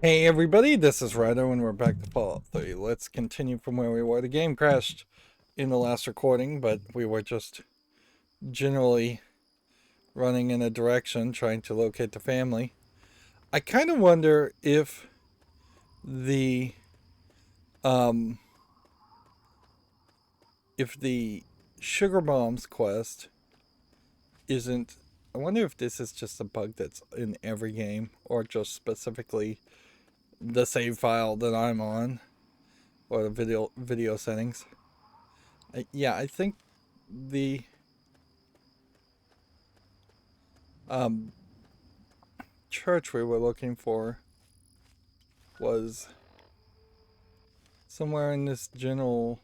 Hey everybody, this is Rydo and we're back to Fallout 3. Let's continue from where we were. The game crashed in the last recording, but we were just generally running in a direction trying to locate the family. I kind of wonder the um if the sugar bombs quest isn't I wonder if this is just a bug that's in every game or just specifically the save file that I'm on or the video settings. Yeah, I think the um, church we were looking for was somewhere in this general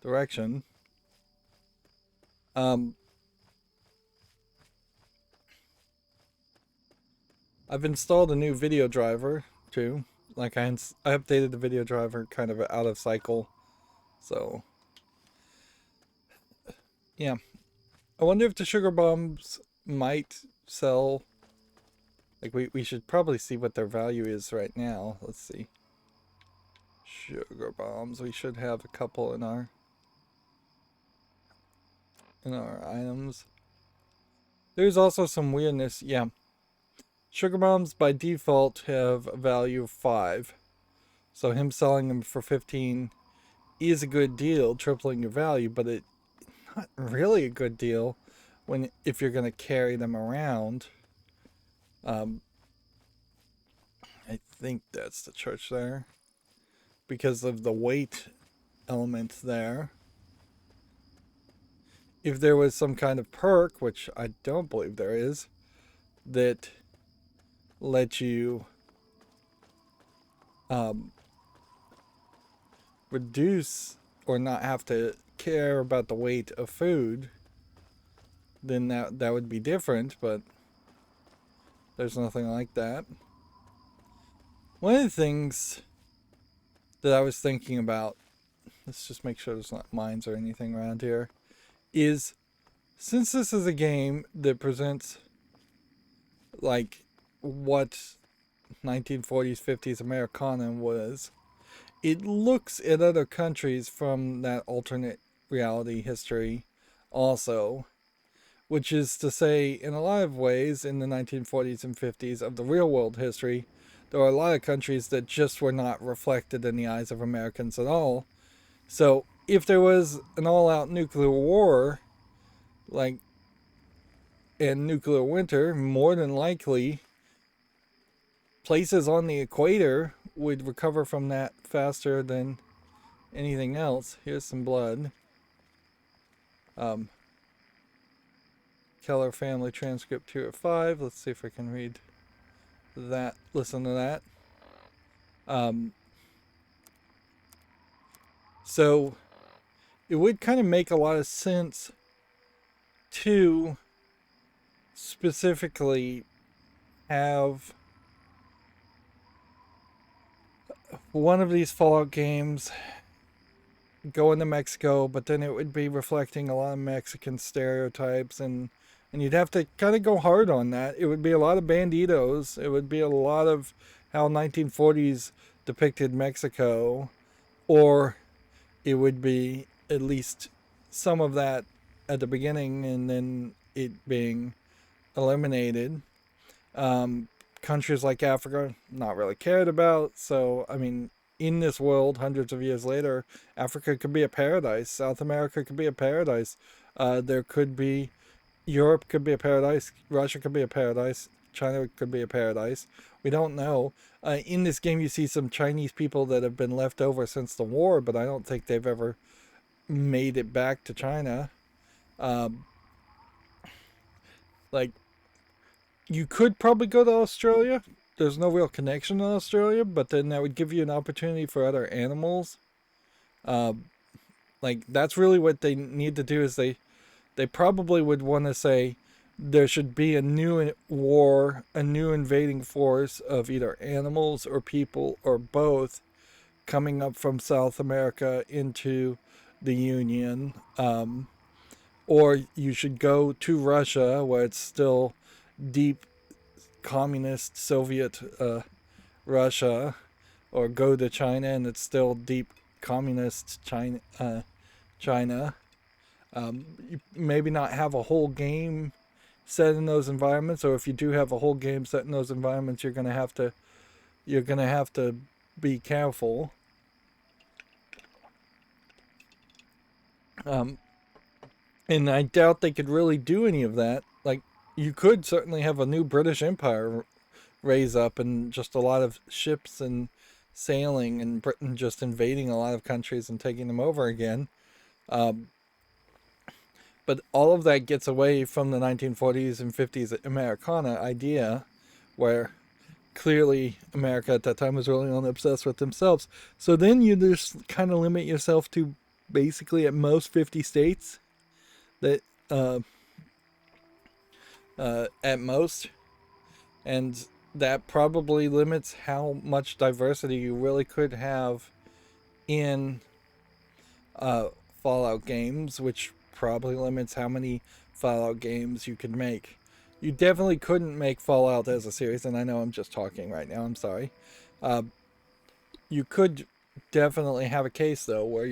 direction. Um, I've installed a new video driver too. Like I updated the video driver kind of out of cycle. So yeah, I wonder if the sugar bombs might sell. Like we should probably see what their value is right now. Let's see. Sugar bombs. We should have a couple in our items. There's also some weirdness. Yeah. Sugar bombs by default have a value of 5. So him selling them for 15 is a good deal, tripling your value, but it's not really a good deal if you're going to carry them around. Um, I think that's the church there because of the weight element there. If there was some kind of perk, which I don't believe there is, that let you um, reduce or not have to care about the weight of food, then that would be different, but there's nothing like that. One of the things that I was thinking about, let's just make sure there's not mines or anything around here, is since this is a game that presents like what 1940s 50s Americana was, it looks at other countries from that alternate reality history also, which is to say, in a lot of ways, in the 1940s and 50s of the real world history, there are a lot of countries that just were not reflected in the eyes of Americans at all. So, if there was an all out nuclear war, like in nuclear winter, more than likely, places on the equator would recover from that faster than anything else. Here's some blood. Um, Keller family transcript 2 at 5. Let's see if I can read that. Listen to that. Um, so it would kind of make a lot of sense to specifically have one of these Fallout games go into Mexico, but then it would be reflecting a lot of Mexican stereotypes, and you'd have to kind of go hard on that. It would be a lot of banditos. It would be a lot of how 1940s depicted Mexico, or it would be at least some of that at the beginning and then it being eliminated. Countries like Africa, not really cared about. So, I mean, in this world, hundreds of years later, Africa could be a paradise. South America could be a paradise. There could be Europe could be a paradise. Russia could be a paradise. China could be a paradise. We don't know. In this game, you see some Chinese people that have been left over since the war, but I don't think they've ever made it back to China. Um, like, you could probably go to Australia. There's no real connection to Australia, but then that would give you an opportunity for other animals. Um, like, that's really what they need to do is they probably would want to say there should be a new war, a new invading force of either animals or people or both coming up from South America into the Union. Or you should go to Russia where it's still deep communist Soviet Russia, or go to China and it's still deep communist China. You maybe not have a whole game set in those environments, or if you do have a whole game set in those environments, you're gonna have to be careful. And I doubt they could really do any of that. Like, you could certainly have a new British Empire raise up, and just a lot of ships and sailing, and Britain just invading a lot of countries and taking them over again. But all of that gets away from the 1940s and 50s Americana idea, where clearly America at that time was really only obsessed with themselves. So then you just kind of limit yourself to basically at most 50 states that at most, and that probably limits how much diversity you really could have in Fallout games, which probably limits how many Fallout games you could make. You definitely couldn't make Fallout as a series, and I know I'm just talking right now, I'm sorry. You could definitely have a case, though, where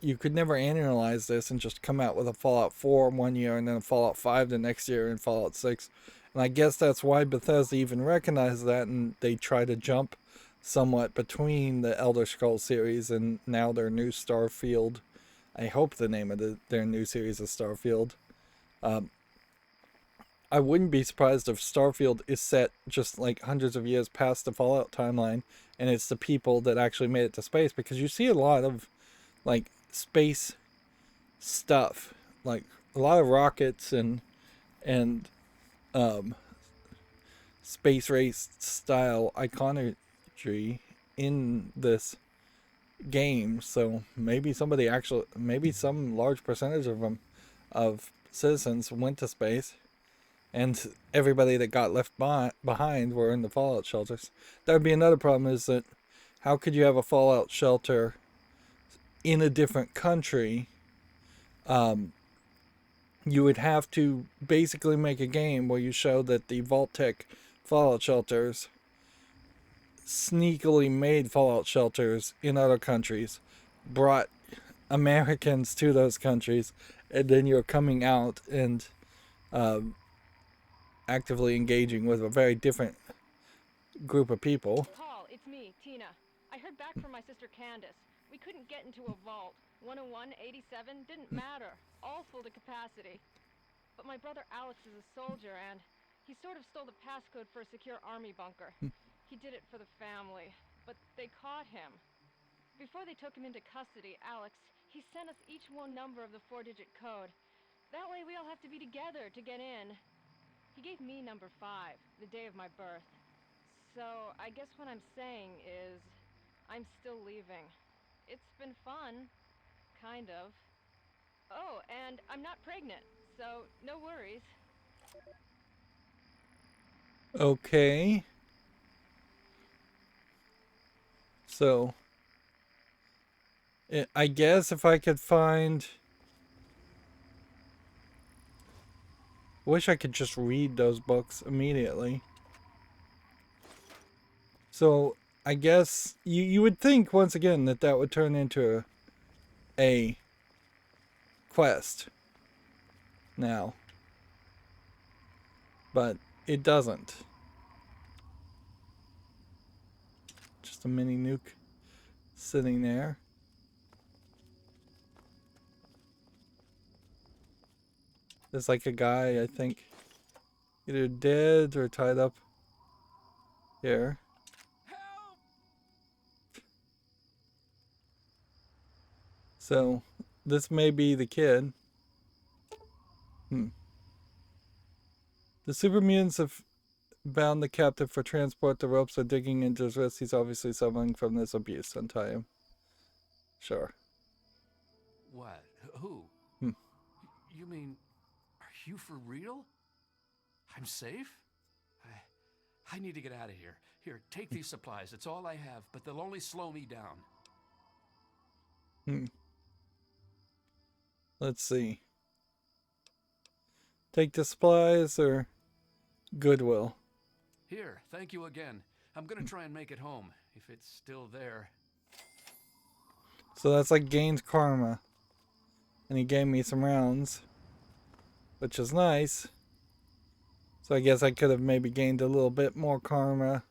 you could never annualize this and just come out with a Fallout 4 one year and then a Fallout 5 the next year and Fallout 6. And I guess that's why Bethesda even recognized that, and they try to jump somewhat between the Elder Scrolls series and now their new Starfield. I hope the name of their new series is Starfield. I wouldn't be surprised if Starfield is set just like hundreds of years past the Fallout timeline, and it's the people that actually made it to space, because you see a lot of like space stuff, like a lot of rockets and space race style iconography in this game. So maybe some large percentage of them, of citizens, went to space, and everybody that got left behind were in the Fallout shelters. That would be another problem, is that how could you have a Fallout shelter in a different country? You would have to basically make a game where you show that the Vault-Tec Fallout shelters sneakily made Fallout shelters in other countries, brought Americans to those countries, and then you're coming out and actively engaging with a very different group of people. Paul, it's me, Tina. I heard back from my sister Candace. We couldn't get into a vault. 101, 87, didn't matter. All full to capacity. But my brother Alex is a soldier, and he sort of stole the passcode for a secure army bunker. He did it for the family, but they caught him. Before they took him into custody, Alex, he sent us each one number of the 4-digit code. That way we all have to be together to get in. He gave me number 5, the day of my birth. So I guess what I'm saying is, I'm still leaving. It's been fun. Kind of. Oh, and I'm not pregnant, so no worries. Okay. So, I guess if I could find... Wish I could just read those books immediately. So, I guess you would think, once again, that would turn into a quest now. But it doesn't. Just a mini nuke sitting there. There's like a guy, I think, either dead or tied up here. Help! So, this may be the kid. The super mutants have bound the captive for transport. The ropes are digging into his wrist. He's obviously suffering from this abuse. Untie him. Sure. What? Who? You mean, are you for real? I'm safe? I need to get out of here. Here, take these supplies. It's all I have, but they'll only slow me down. Let's see. Take the supplies or Goodwill? Here, thank you again. I'm gonna try and make it home, if it's still there. So that's like gained karma. And he gave me some rounds, which is nice. So I guess I could have maybe gained a little bit more karma.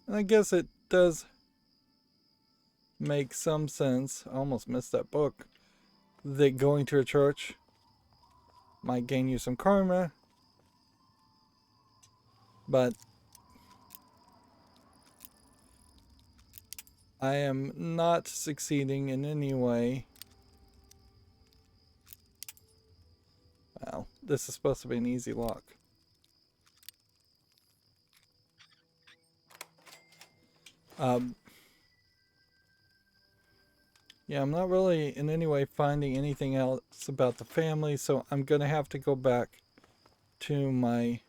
And I guess it does make some sense. I almost missed that book. That going to a church might gain you some karma. But I am not succeeding in any way. Wow, this is supposed to be an easy lock. Yeah, I'm not really in any way finding anything else about the family, so I'm gonna have to go back to my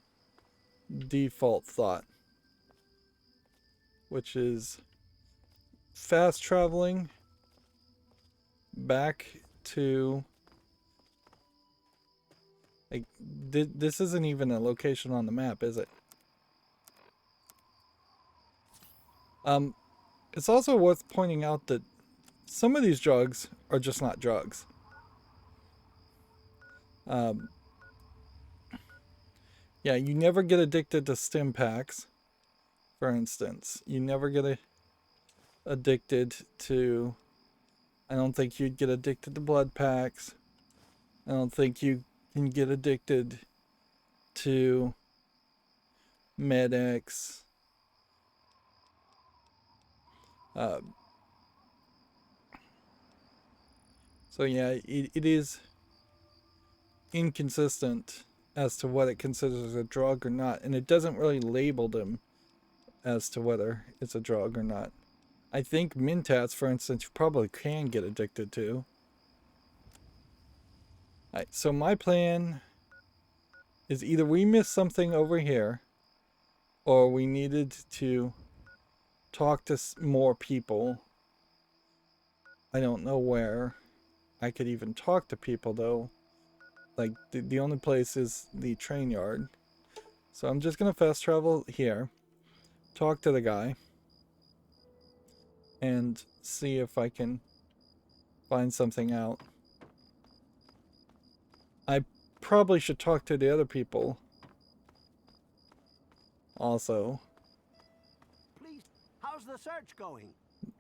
default thought, which is fast traveling back to, like, this isn't even a location on the map, is it? It's also worth pointing out that some of these drugs are just not drugs. Yeah, you never get addicted to stim packs, for instance. You never get addicted to... I don't think you'd get addicted to blood packs. I don't think you can get addicted to Med-X. So yeah, it is inconsistent as to what it considers a drug or not, and it doesn't really label them as to whether it's a drug or not. I think Mentats, for instance, you probably can get addicted to. Alright, so my plan is either we missed something over here, or we needed to talk to more people. I don't know where I could even talk to people, though. Like, the only place is the train yard. So I'm just going to fast travel here, talk to the guy, and see if I can find something out. I probably should talk to the other people also. Please, how's the search going?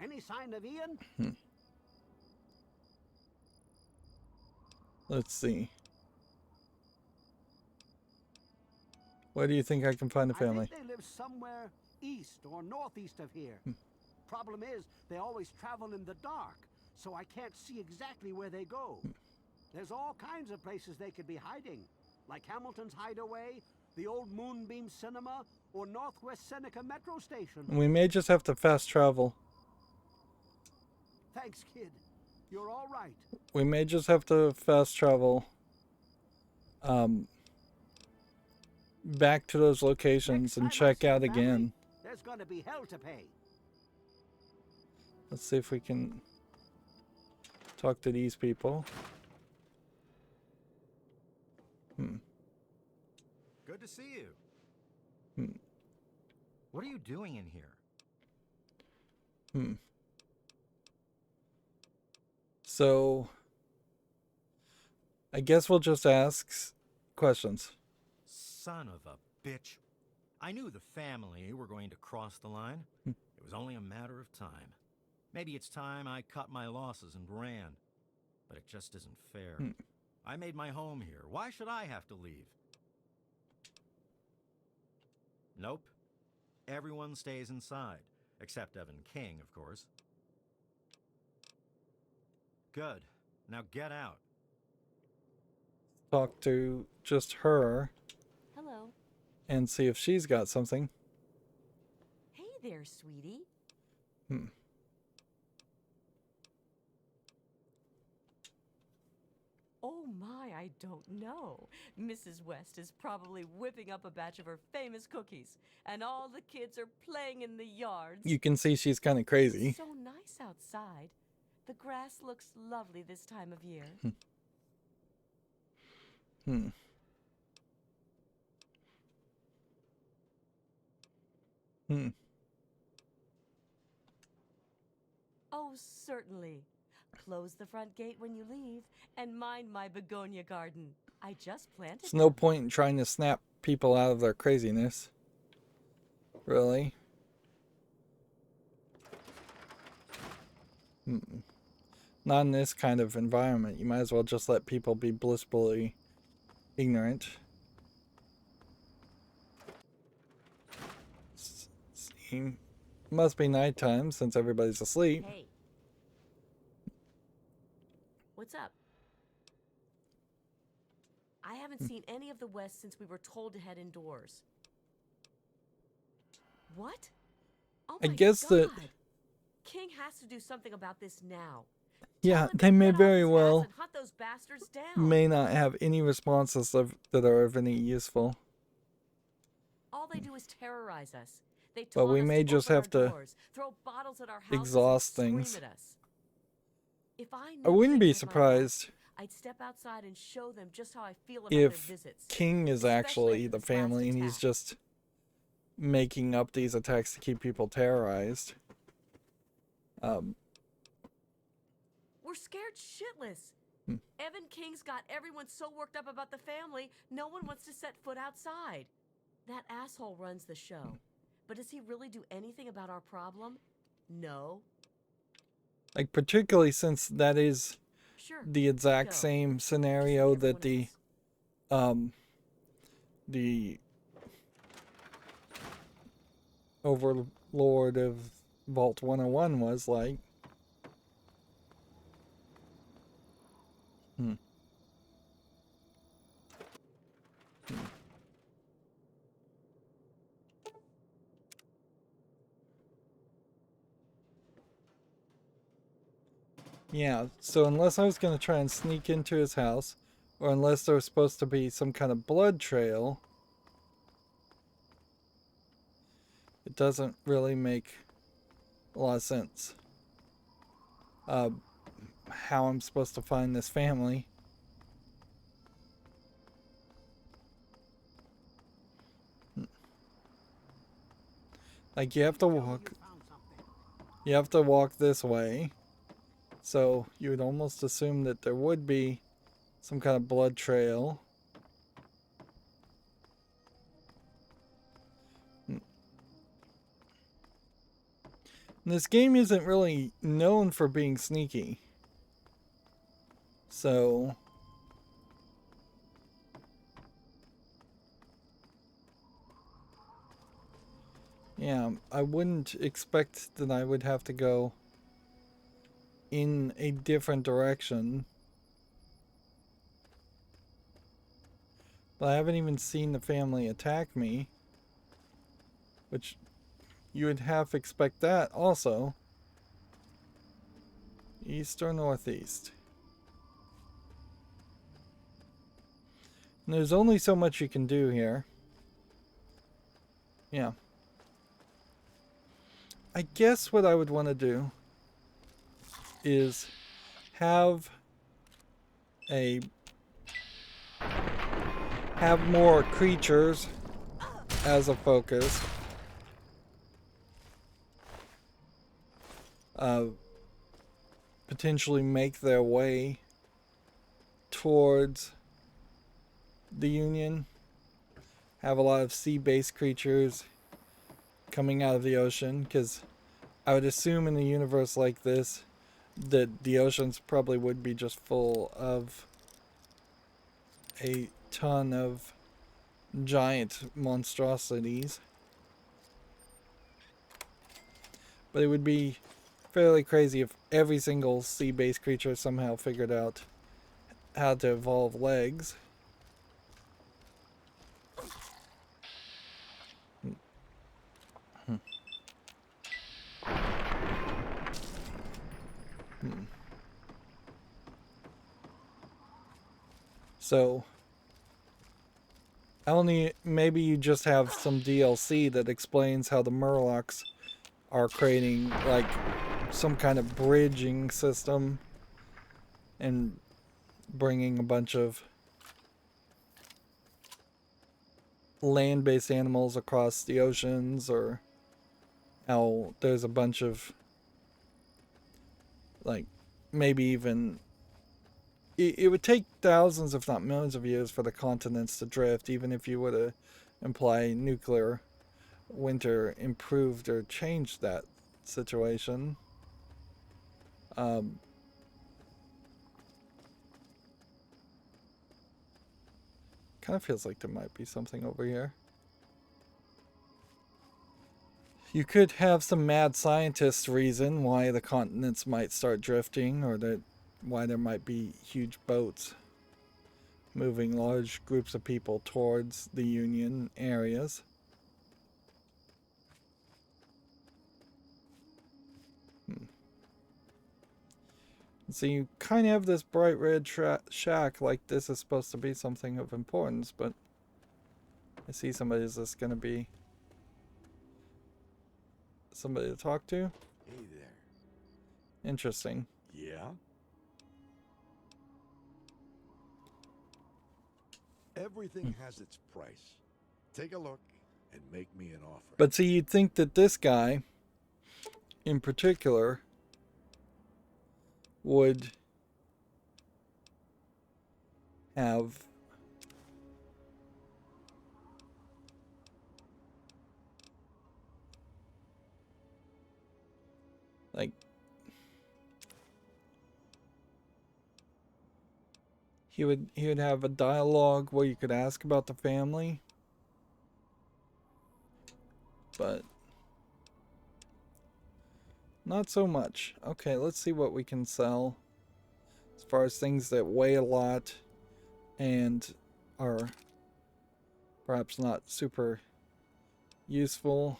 Any sign of Ian? Let's see. Where do you think I can find a family? I think they live somewhere east or northeast of here. Problem is, they always travel in the dark, so I can't see exactly where they go. There's all kinds of places they could be hiding, like Hamilton's Hideaway, the old Moonbeam Cinema, or Northwest Seneca Metro Station. We may just have to fast travel. Thanks, kid. You're all right. We may just have to fast travel back to those locations and check out again. There's gonna be hell to pay. Let's see if we can talk to these people. Good to see you. What are you doing in here? So, I guess we'll just ask questions. Son of a bitch. I knew the family were going to cross the line. It was only a matter of time. Maybe it's time I cut my losses and ran. But it just isn't fair. I made my home here. Why should I have to leave? Nope. Everyone stays inside. Except Evan King, of course. Good. Now get out. Talk to just her Hello. and see if she's got something. Hey there, sweetie. Oh my, I don't know. Mrs. West is probably whipping up a batch of her famous cookies, and all the kids are playing in the yards. You can see she's kind of crazy. It's so nice outside. The grass looks lovely this time of year. Hmm. Oh, certainly. Close the front gate when you leave, and mind my begonia garden. I just planted There's no them. point in trying to snap people out of their craziness. Really? Not in this kind of environment. You might as well just let people be blissfully ignorant. Must be nighttime since everybody's asleep. Hey. What's up? I haven't seen any of the West since we were told to head indoors. What? Oh I my guess God. that... King has to do something about this now. Yeah, Tell him they to may get off very his ass well and hunt those bastards down. may not have any responses that are of any useful. All they do is terrorize us. They But taunt we us may to just open have our to doors, throw bottles at our houses, exhaust and things. scream at us. If I I knew wouldn't King be was my boss, surprised I'd step outside and show them just how I feel about if their visits. King is Especially actually after the this last family and he's attack. just making up these attacks to keep people terrorized. We're scared shitless. Hmm. Evan King's got everyone so worked up about the family, no one wants to set foot outside. That asshole runs the show. But does he really do anything about our problem? No. Like, particularly since that is Sure. the exact go. same Just scenario like that everyone the else. the overlord of Vault 101 was like. Yeah, so unless I was going to try and sneak into his house, or unless there was supposed to be some kind of blood trail, it doesn't really make a lot of sense. How I'm supposed to find this family. Like, you have to walk this way. So you would almost assume that there would be some kind of blood trail. And this game isn't really known for being sneaky. So yeah, I wouldn't expect that I would have to go in a different direction. But I haven't even seen the family attack me, which you would half expect that also. East or northeast? And there's only so much you can do here. Yeah. I guess what I would want to do is have more creatures as a focus. Potentially make their way towards the Union. Have a lot of sea-based creatures coming out of the ocean, because I would assume in a universe like this that the oceans probably would be just full of a ton of giant monstrosities. But it would be fairly crazy if every single sea-based creature somehow figured out how to evolve legs. So, maybe you just have some DLC that explains how the Murlocs are creating like some kind of bridging system and bringing a bunch of land-based animals across the oceans, or how there's a bunch of, like, maybe even it would take thousands if not millions of years for the continents to drift, even if you were to imply nuclear winter improved or changed that situation. Kind of feels like there might be something over here. You could have some mad scientist reason why the continents might start drifting, or that why there might be huge boats moving large groups of people towards the Union areas. So you kind of have this bright red shack like this is supposed to be something of importance, but I see somebody. Is this going to be somebody to talk to? Hey there. Interesting. Yeah? Everything has its price. Take a look and make me an offer. But see, you'd think that this guy in particular would have like he would have a dialogue where you could ask about the family, but not so much. Okay, let's see what we can sell as far as things that weigh a lot and are perhaps not super useful.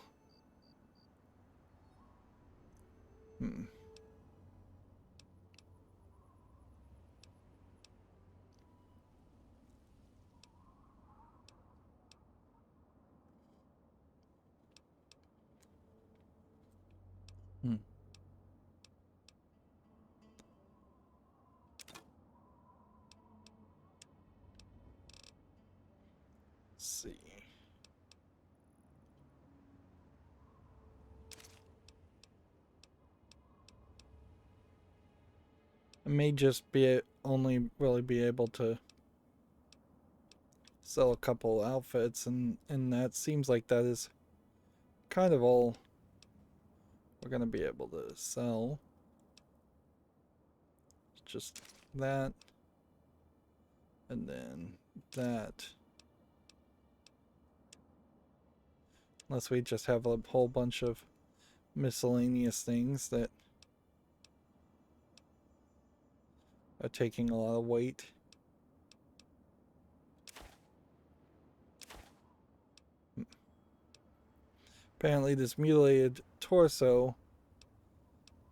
See. I may just be only really be able to sell a couple outfits, and that seems like that is kind of all we're gonna be able to sell. Just that, and then that. Unless we just have a whole bunch of miscellaneous things that are taking a lot of weight. Apparently this mutilated torso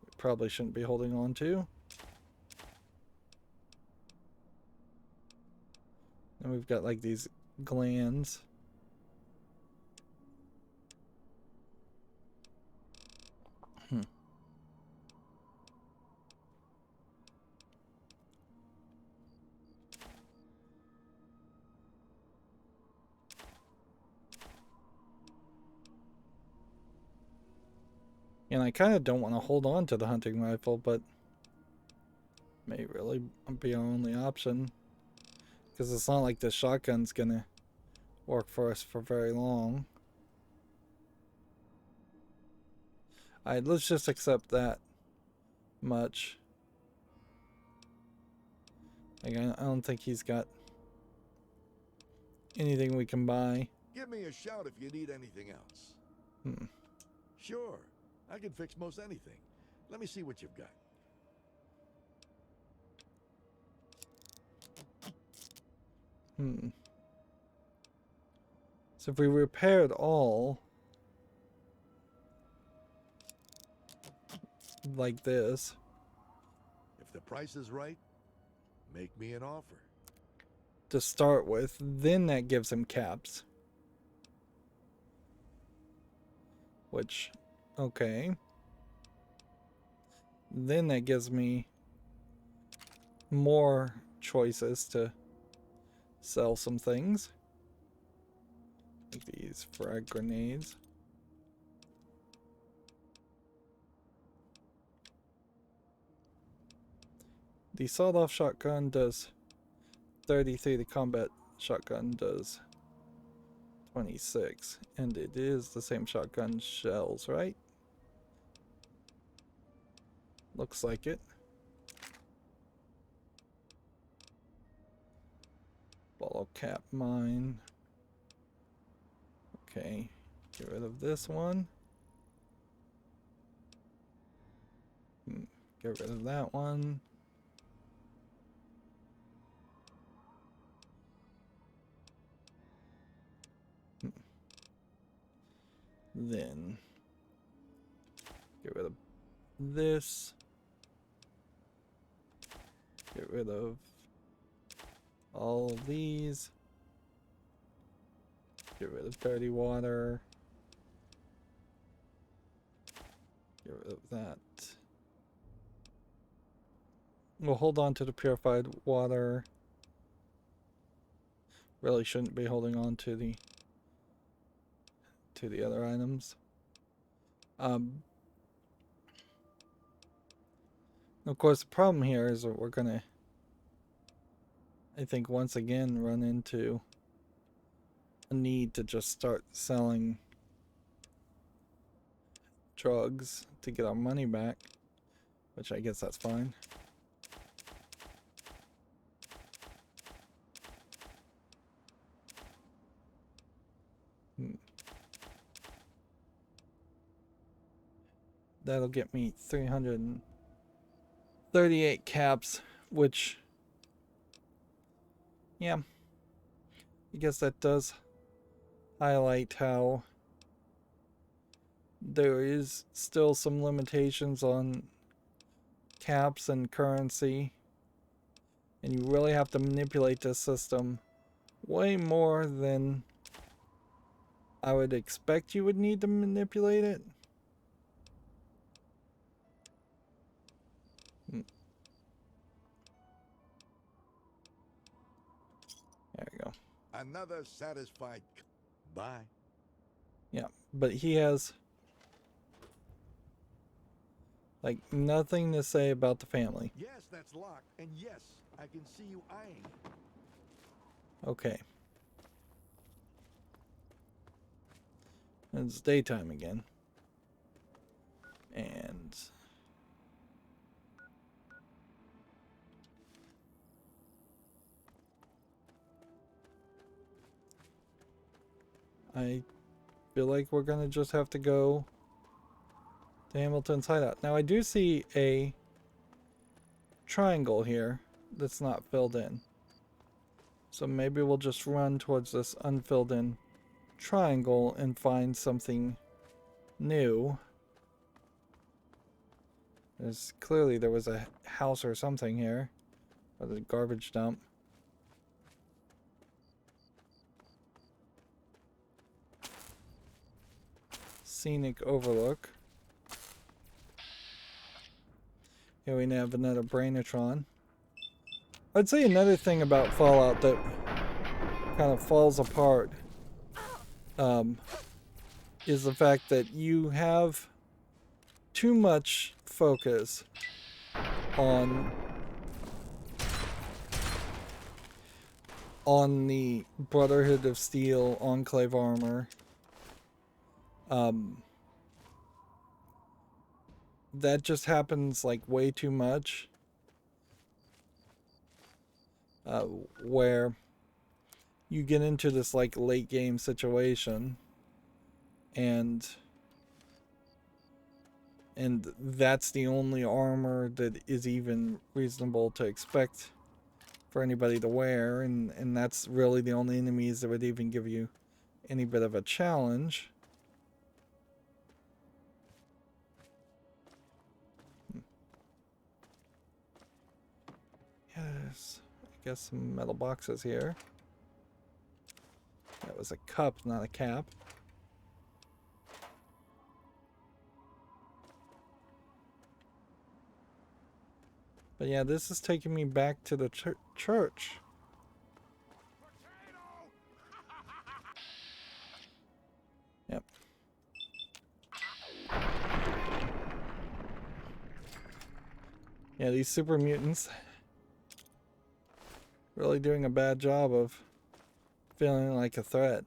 we probably shouldn't be holding on to. And we've got like these glands. And I kind of don't want to hold on to the hunting rifle, but may really be our only option. Because it's not like the shotgun's gonna work for us for very long. Alright, let's just accept that much. Like, I don't think he's got anything we can buy. Give me a shout if you need anything else. Sure, I can fix most anything. Let me see what you've got. So if we repaired all like this, If the price is right, make me an offer. to start with, then that gives him caps. Which, okay. Then that gives me more choices to sell some things. Like these frag grenades. the sawed-off shotgun does 33. The combat shotgun does 26. And it is the same shotgun shells, right? Looks like it. Bottle cap mine. Okay, get rid of this one. Get rid of that one. Then get rid of this. Get rid of all of these. Get rid of dirty water. Get rid of that. We'll hold on to the purified water. Really shouldn't be holding on to the other items. Of course, the problem here is that we're gonna, I think, once again run into a need to just start selling drugs to get our money back, which I guess that's fine. That'll get me 338 caps, which, yeah, I guess that does highlight how there is still some limitations on caps and currency, and you really have to manipulate this system way more than I would expect you would need to manipulate it. There we go. Another satisfied. Bye. Yeah, but he has like nothing to say about the family. Yes, that's locked, and yes, I can see you eyeing. Okay. And it's daytime again. And I feel like we're gonna just have to go to Hamilton's hideout. Now I do see a triangle here that's not filled in. So maybe we'll just run towards this unfilled in triangle and find something new. Clearly there was a house or something here. Or the garbage dump. Scenic overlook. Here we have another Brainatron. I'd say another thing about Fallout that kind of falls apart is the fact that you have too much focus on the Brotherhood of Steel Enclave armor. That just happens like way too much. Where you get into this like late game situation and that's the only armor that is even reasonable to expect for anybody to wear, and that's really the only enemies that would even give you any bit of a challenge. Yes, I guess some metal boxes here. That was a cup, not a cap. But yeah, this is taking me back to the church. Yep. Yeah, these super mutants, really doing a bad job of feeling like a threat.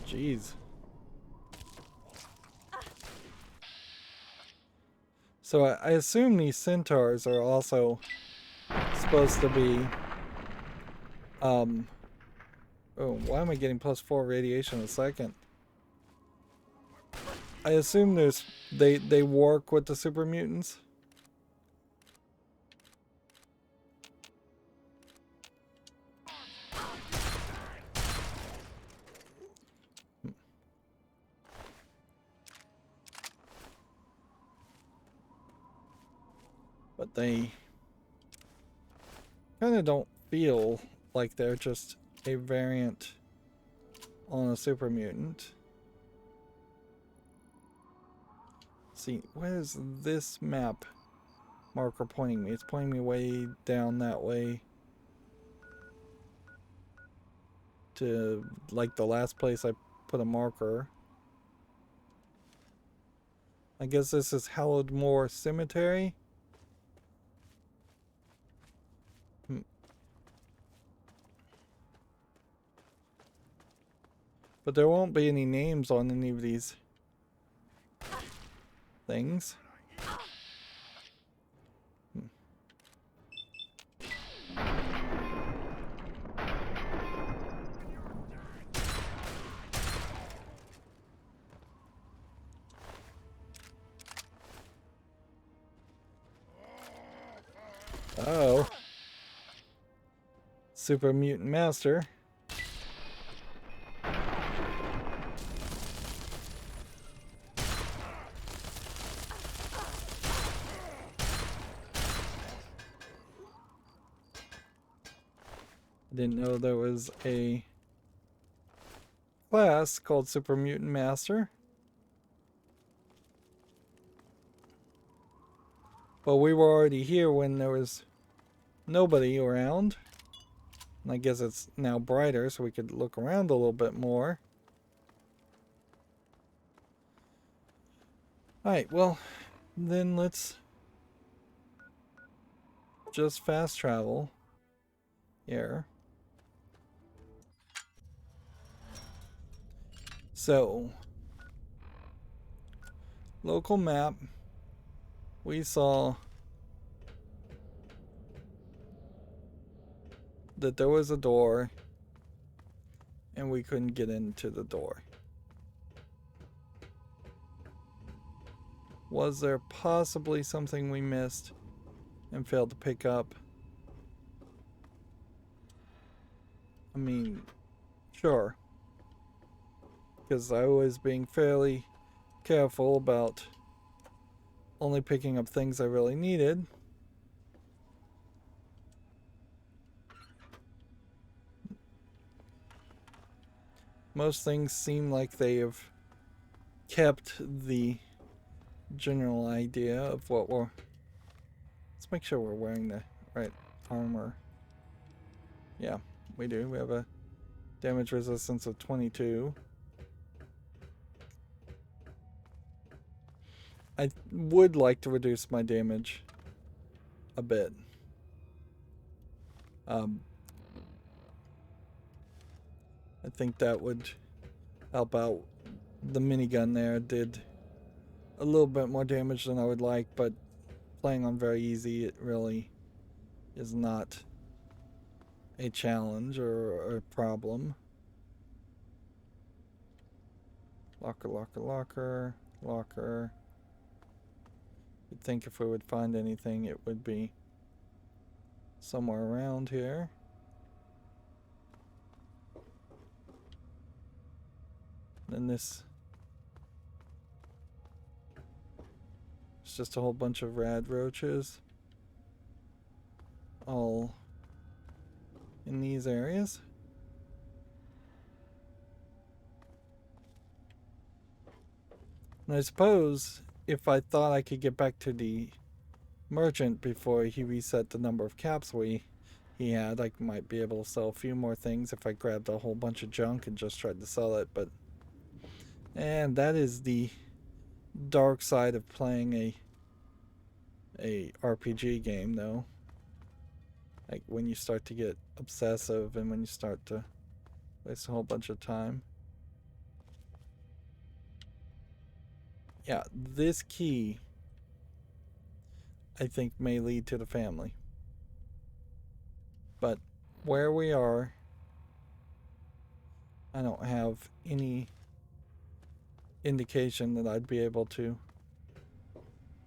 Jeez. So I assume these centaurs are also supposed to be, oh, why am I getting +4 radiation a second? I assume they work with the super mutants. But they kind of don't feel like they're just a variant on a super mutant. See, where's this map marker pointing me? It's pointing me way down that way to like the last place I put a marker. I guess this is Hallowed Moor Cemetery. But there won't be any names on any of these things. Oh. Super Mutant Master. Didn't know there was a class called Super Mutant Master. But we were already here when there was nobody around. And I guess it's now brighter so we could look around a little bit more. Alright, well, then let's just fast travel here. So, local map, we saw that there was a door and we couldn't get into the door. Was there possibly something we missed and failed to pick up? I mean, sure. Because I was being fairly careful about only picking up things I really needed. Most things seem like they have kept the general idea of what we're... Let's make sure we're wearing the right armor. Yeah, we do. We have a damage resistance of 22. I would like to reduce my damage a bit. I think that would help out. The minigun there did a little bit more damage than I would like, but playing on very easy, it really is not a challenge or a problem. Locker, locker, locker, locker. You'd think if we would find anything, it would be somewhere around here. Then this is just a whole bunch of rad roaches, all in these areas. And I suppose if I thought I could get back to the merchant before he reset the number of caps we he had. I might be able to sell a few more things if I grabbed a whole bunch of junk and just tried to sell it, but and that is the dark side of playing a RPG game, though. Like when you start to get obsessive and when you start to waste a whole bunch of time. Yeah, this key I think may lead to the family. But where we are, I don't have any indication that I'd be able to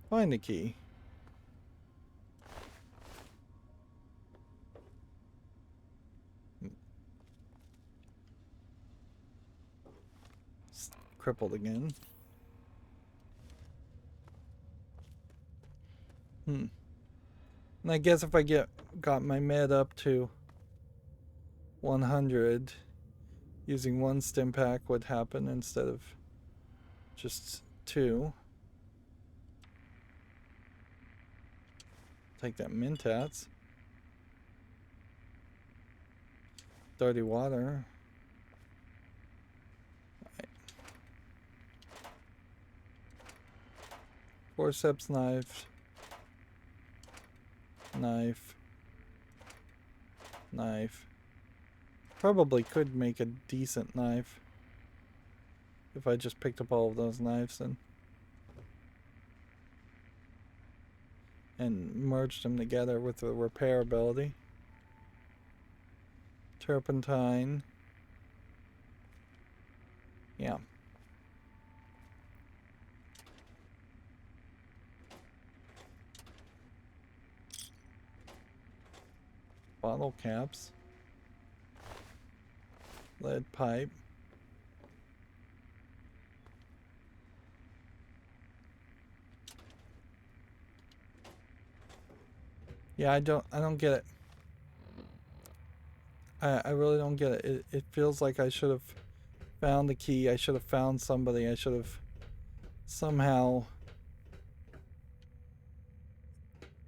find the key. It's crippled again. And I guess if I got my med up to 100, using one stim pack would happen instead of just 2. Take that Mentats. Dirty water. Right. Forceps knife. Knife. Knife. Probably could make a decent knife if I just picked up all of those knives and merged them together with the repair ability. Turpentine. Yeah. Bottle caps. Lead pipe. Yeah, I don't get it. I really don't get it. It feels like I should have found the key. I should have found somebody. I should have somehow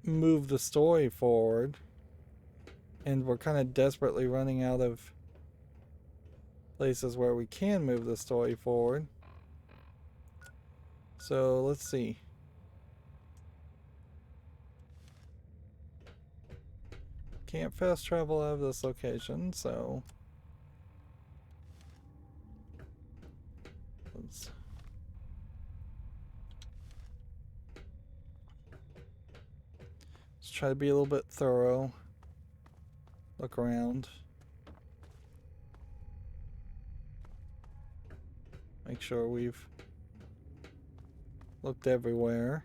moved the story forward. And we're kind of desperately running out of places where we can move the story forward. So let's see. Can't fast travel out of this location, so let's try to be a little bit thorough. Look around. Make sure we've looked everywhere.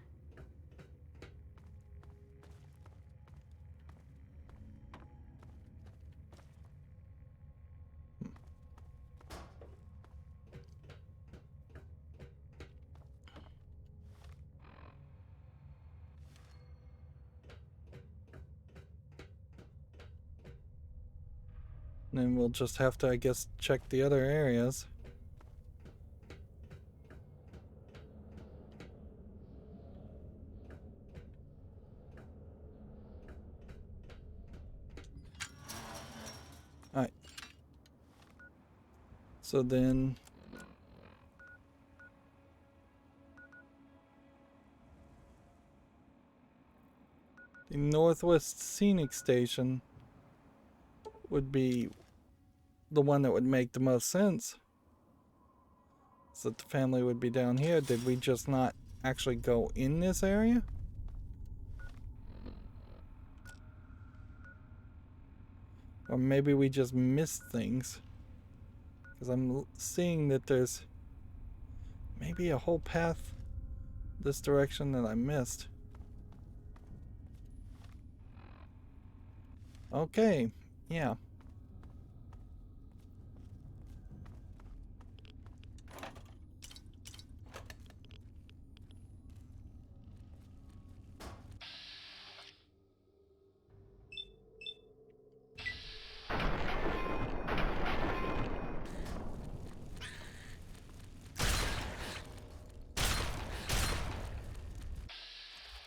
And then we'll just have to, I guess, check the other areas. Alright. So then the Northwest Scenic Station would be the one that would make the most sense. So that the family would be down here. Did we just not actually go in this area? Or maybe we just missed things. Because I'm seeing that there's maybe a whole path this direction that I missed. Okay, yeah.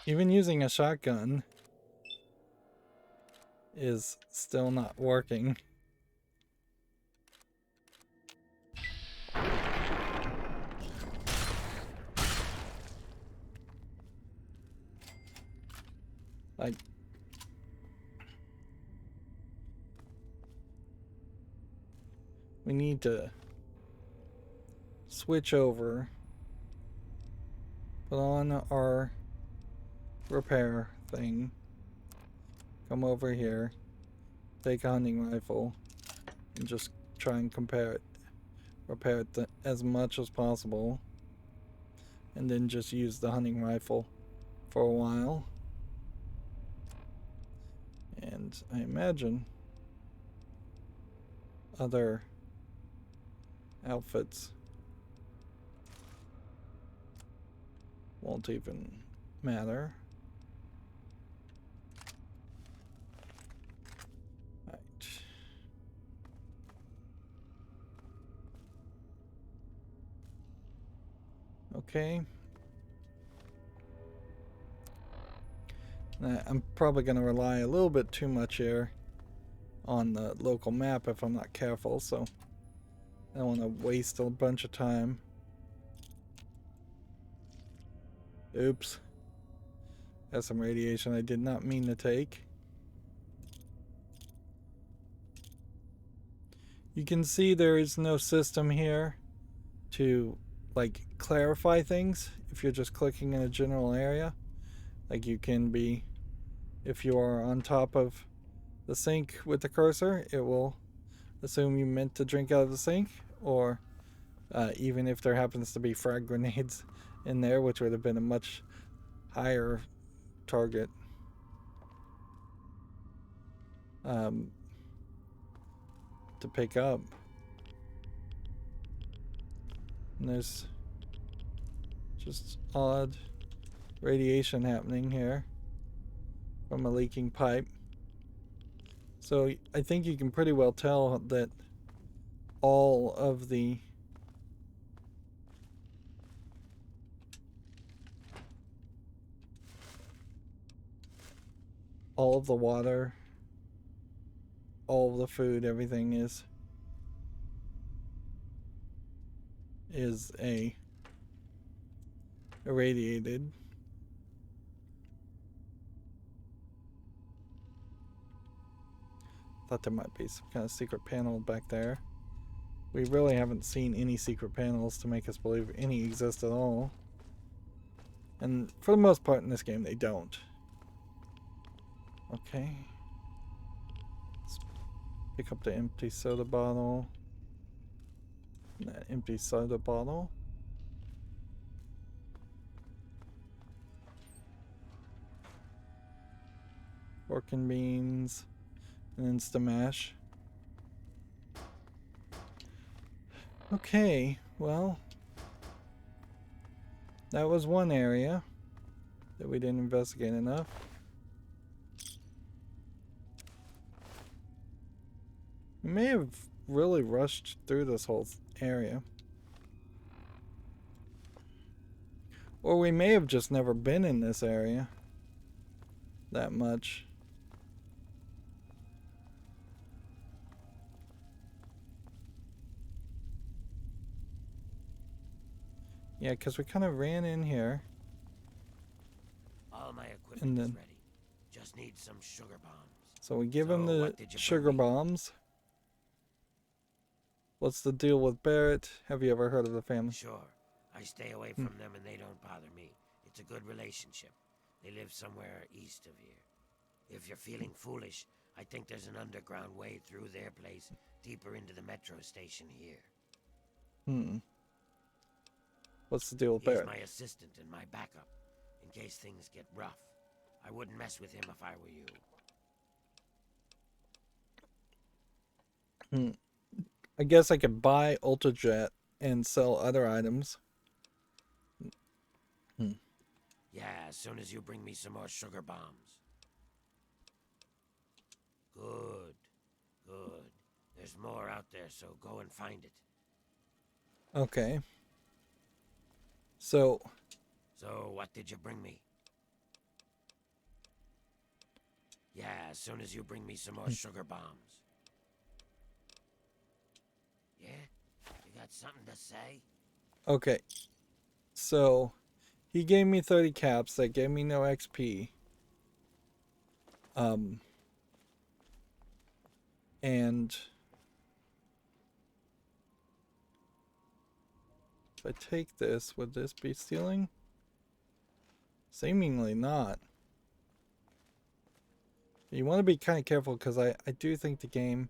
Even using a shotgun is still not working. Like, we need to switch over, put on our repair thing, come over here, take a hunting rifle, and just try and repair it as much as possible, and then just use the hunting rifle for a while. And I imagine other outfits won't even matter. Right. Okay. I'm probably going to rely a little bit too much here on the local map if I'm not careful, so I don't want to waste a bunch of time. Oops. That's some radiation I did not mean to take. You can see there is no system here to like clarify things if you're just clicking in a general area. Like you can be, if you are on top of the sink with the cursor, it will assume you meant to drink out of the sink, or even if there happens to be frag grenades in there, which would have been a much higher target. To pick up. And there's just odd radiation happening here from a leaking pipe. So I think you can pretty well tell that all of the water, all of the food, everything is irradiated. Thought there might be some kind of secret panel back there. We really haven't seen any secret panels to make us believe any exist at all. And for the most part in this game, they don't. Okay. Let's pick up the empty soda bottle. That empty soda bottle. Pork and beans. And Instamash. Okay, well, that was one area that we didn't investigate enough. We may have really rushed through this whole area. Or we may have just never been in this area that much. Yeah, because we kind of ran in here. All my equipment is ready. Just need some sugar bombs. So we give him the sugar bombs. What's the deal with Barrett? Have you ever heard of the family? Sure. I stay away from them and they don't bother me. It's a good relationship. They live somewhere east of here. If you're feeling foolish, I think there's an underground way through their place, deeper into the metro station here. What's the deal with Barrett? He's my assistant and my backup, in case things get rough. I wouldn't mess with him if I were you. I guess I could buy Ultrajet and sell other items. Yeah, as soon as you bring me some more sugar bombs. Good, good. There's more out there, so go and find it. Okay. So, what did you bring me? Yeah, as soon as you bring me some more sugar bombs. Yeah? You got something to say? Okay. So, he gave me 30 caps. That gave me no XP. And if I take this, would this be stealing? Seemingly not. You want to be kind of careful because I do think the game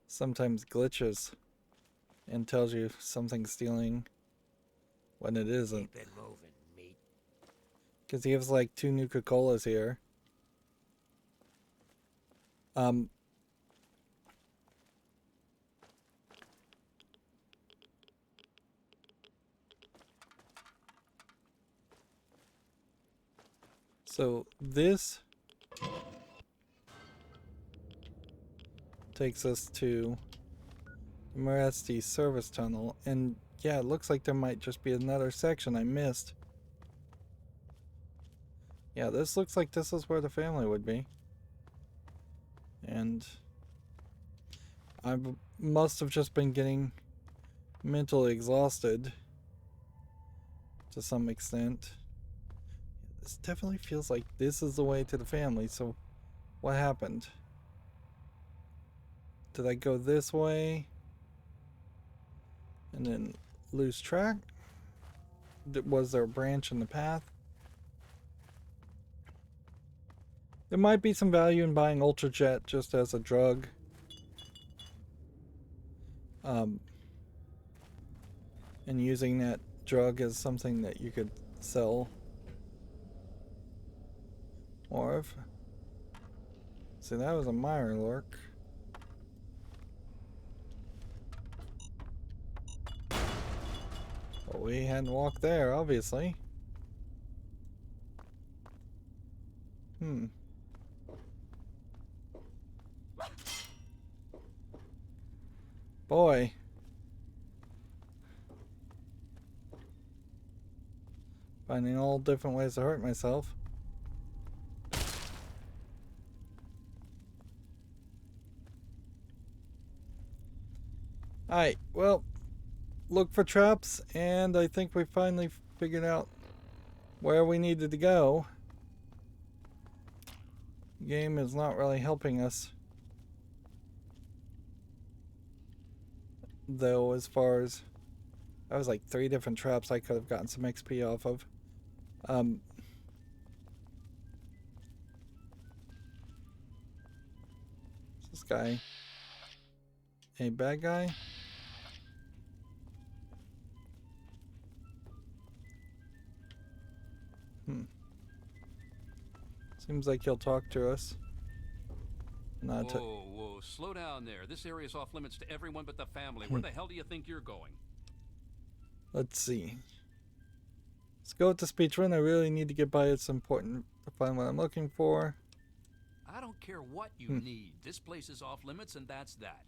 sometimes glitches and tells you something's stealing when it isn't. Keep it moving, meat. Because he has like 2 Nuka-Colas here. So this takes us to the Moresti service tunnel, and yeah, it looks like there might just be another section I missed. Yeah, this looks like this is where the family would be. And I must have just been getting mentally exhausted to some extent. This definitely feels like this is the way to the family, so what happened? Did I go this way and then lose track? Was there a branch in the path? There might be some value in buying Ultrajet just as a drug. And using that drug as something that you could sell more of. See, that was a mire lurk. But we hadn't walked there, obviously. Boy. Finding all different ways to hurt myself. Alright, well, look for traps, and I think we finally figured out where we needed to go. The game is not really helping us, though, as far as that was like 3 different traps I could have gotten some XP off of. Is this guy a bad guy? Seems like he'll talk to us. Not Whoa, slow down there. This area's off limits to everyone but the family. Where the hell do you think you're going? Let's see. Let's go with the speech run. I really need to get by. It's important to find what I'm looking for. I don't care what you need. This place is off limits, and that's that.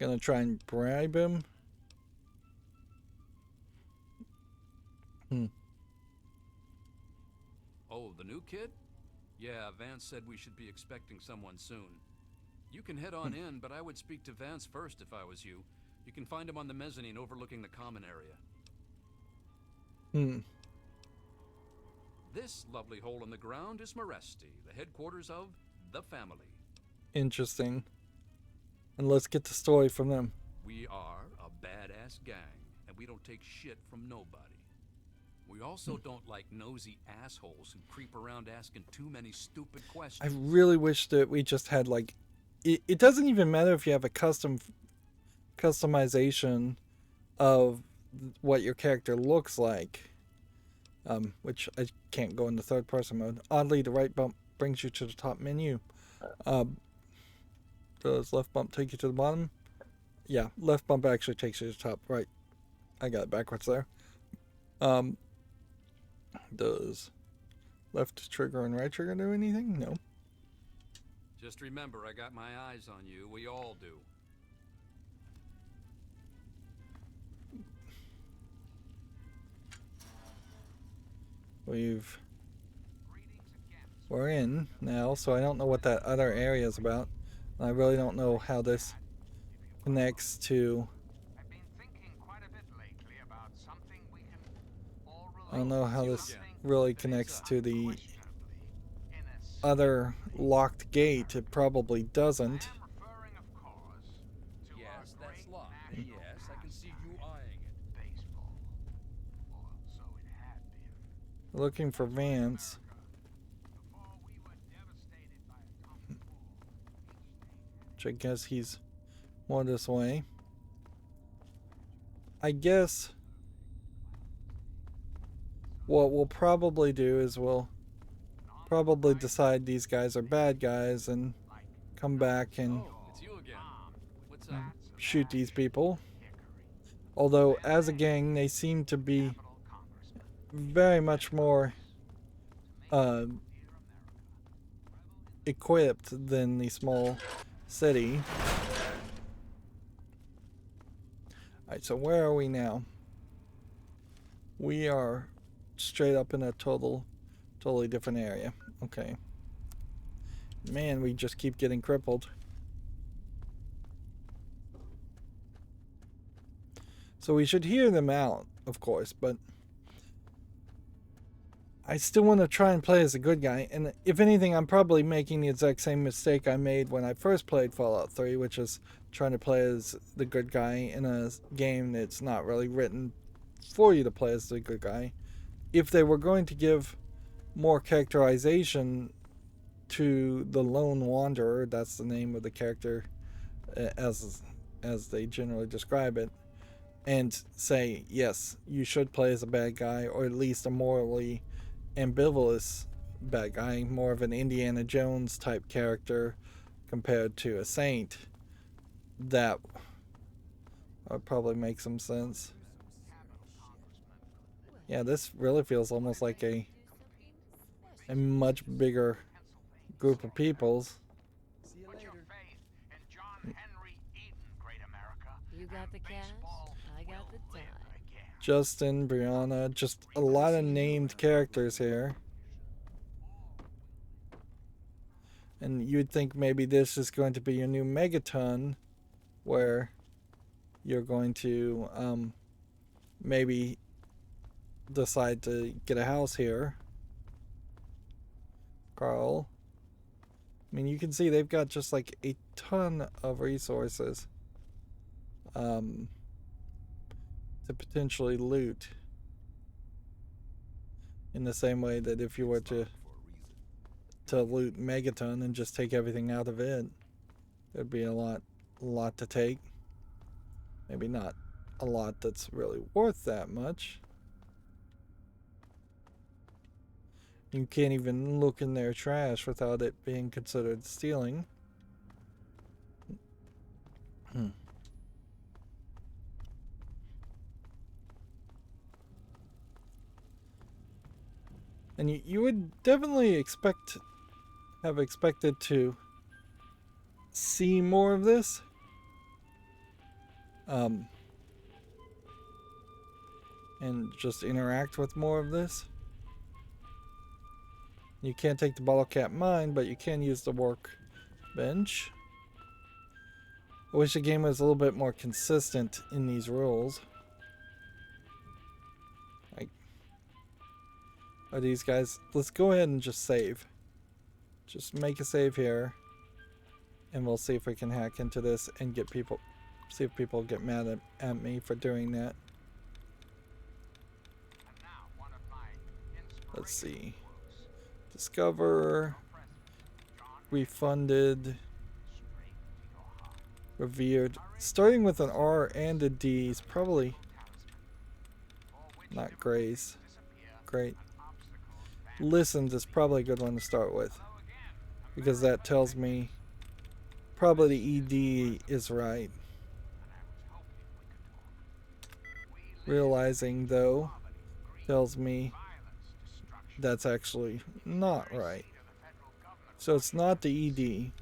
Gonna try and bribe him. Oh, the new kid? Yeah, Vance said we should be expecting someone soon. You can head on in, but I would speak to Vance first if I was you. You can find him on the mezzanine overlooking the common area. This lovely hole in the ground is Moresti, the headquarters of the family. Interesting. And let's get the story from them. We are a badass gang, and we don't take shit from nobody. We also don't like nosy assholes who creep around asking too many stupid questions. I really wish that we just had like... It doesn't even matter if you have a customization of what your character looks like. Which I can't go into third person mode. Oddly, the right bump brings you to the top menu. Does left bump take you to the bottom? Yeah, left bump actually takes you to the top. Right. I got it backwards there. Does left trigger and right trigger do anything? No. Just remember, I got my eyes on you. We all do. we're in now, so I don't know what that other area is about. I really don't know how this connects to. I don't know how this really connects to the other locked gate. It probably doesn't. Yes, that's locked. Yes, I can see you eyeing it. Looking for Vance. Which I guess he's more this way. I guess what we'll probably do is we'll probably decide these guys are bad guys and come back and It's you again. What's up? shoot these people. Although, as a gang, they seem to be very much more equipped than the small city. Alright, so where are we now? We are straight up in a totally different area. Okay. Man, we just keep getting crippled. So we should hear them out, of course, but I still want to try and play as a good guy. And if anything, I'm probably making the exact same mistake I made when I first played Fallout 3, which is trying to play as the good guy in a game that's not really written for you to play as the good guy. If they were going to give more characterization to the Lone Wanderer, that's the name of the character as they generally describe it, and say, yes, you should play as a bad guy, or at least a morally ambivalent bad guy, more of an Indiana Jones type character compared to a saint, that would probably make some sense. Yeah, this really feels almost like a much bigger group of peoples. You got the cash, I got the time. Justin, Brianna, just a lot of named characters here. And you'd think maybe this is going to be your new Megaton, where you're going to maybe decide to get a house here. Carl. I mean, you can see they've got just like a ton of resources to potentially loot. In the same way that if you were to loot Megaton and just take everything out of it, there'd be a lot to take. Maybe not a lot that's really worth that much. You can't even look in their trash without it being considered stealing. And you would definitely have expected to see more of this. And just interact with more of this. You can't take the bottle cap mine, but you can use the workbench. I wish the game was a little bit more consistent in these rules. Like, are these guys? Let's go ahead and just save. Just make a save here, and we'll see if we can hack into this and get people. See if people get mad at me for doing that. Let's see. Discover, refunded, revered. Starting with an R and a D is probably not Grace. Great. Listened is probably a good one to start with, because that tells me probably the ED is right. Realizing, though, tells me that's actually not right. So it's not the ED.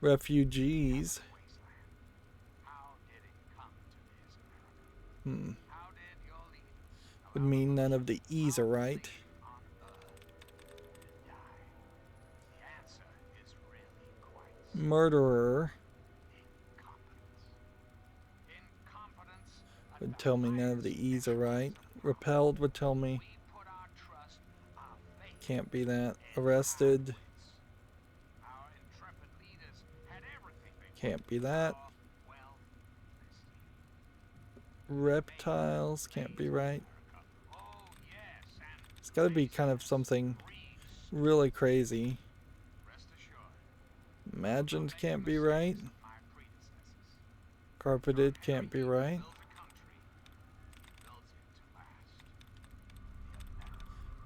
Refugees. Would mean none of the E's are right. Murderer would tell me none of the E's are right. Repelled would tell me can't be that. Arrested can't be that. Reptiles can't be right. It's got to be kind of something really crazy. Imagined can't be right. Carpeted can't be right.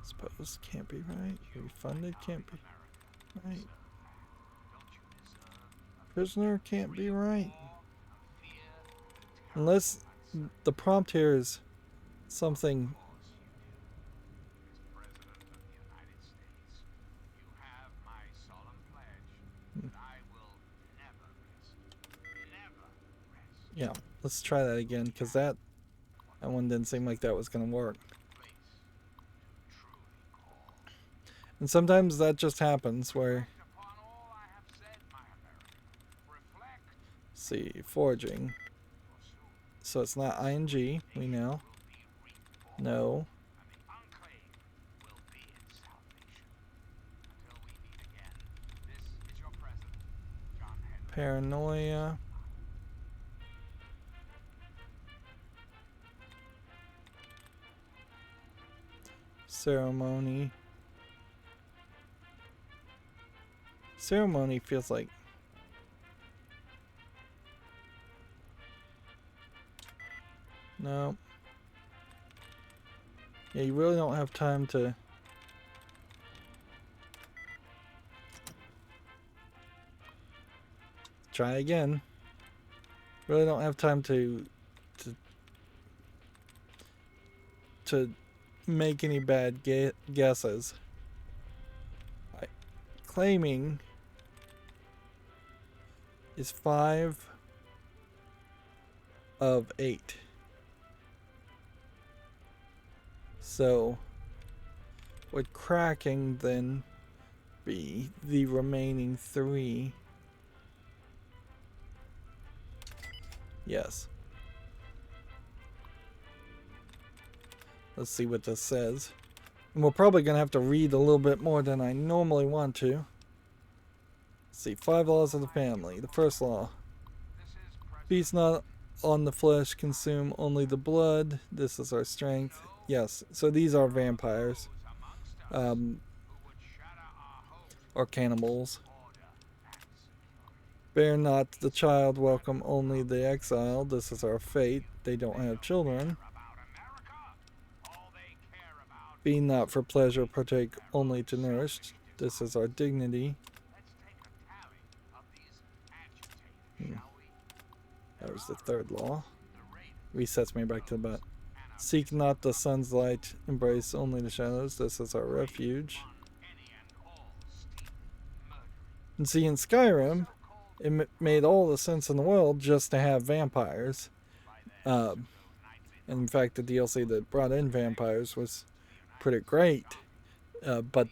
Suppose can't be right. Refunded can't be right. Prisoner can't be right. Unless the prompt here is something. Yeah, let's try that again, because that one didn't seem like that was going to work. And sometimes that just happens where... see, foraging. So it's not ing, we know. No. Paranoia. Ceremony. Ceremony feels like... no. Yeah, you really don't have time to... try again. Really don't have time to make any bad guesses. Claiming is 5 of 8. So would cracking then be the remaining 3? Yes. Let's see what this says. And we're probably going to have to read a little bit more than I normally want to. Let's see. 5 laws of the family. The first law. Feast not on the flesh, consume only the blood. This is our strength. Yes. So these are vampires. Or cannibals. Bear not the child, welcome only the exile. This is our fate. They don't have children. Be not for pleasure, partake only to nourish. This is our dignity. That was the third law. Resets me back to the butt. Seek not the sun's light, embrace only the shadows. This is our refuge. And see, in Skyrim, it made all the sense in the world just to have vampires. And in fact, the DLC that brought in vampires was pretty great. But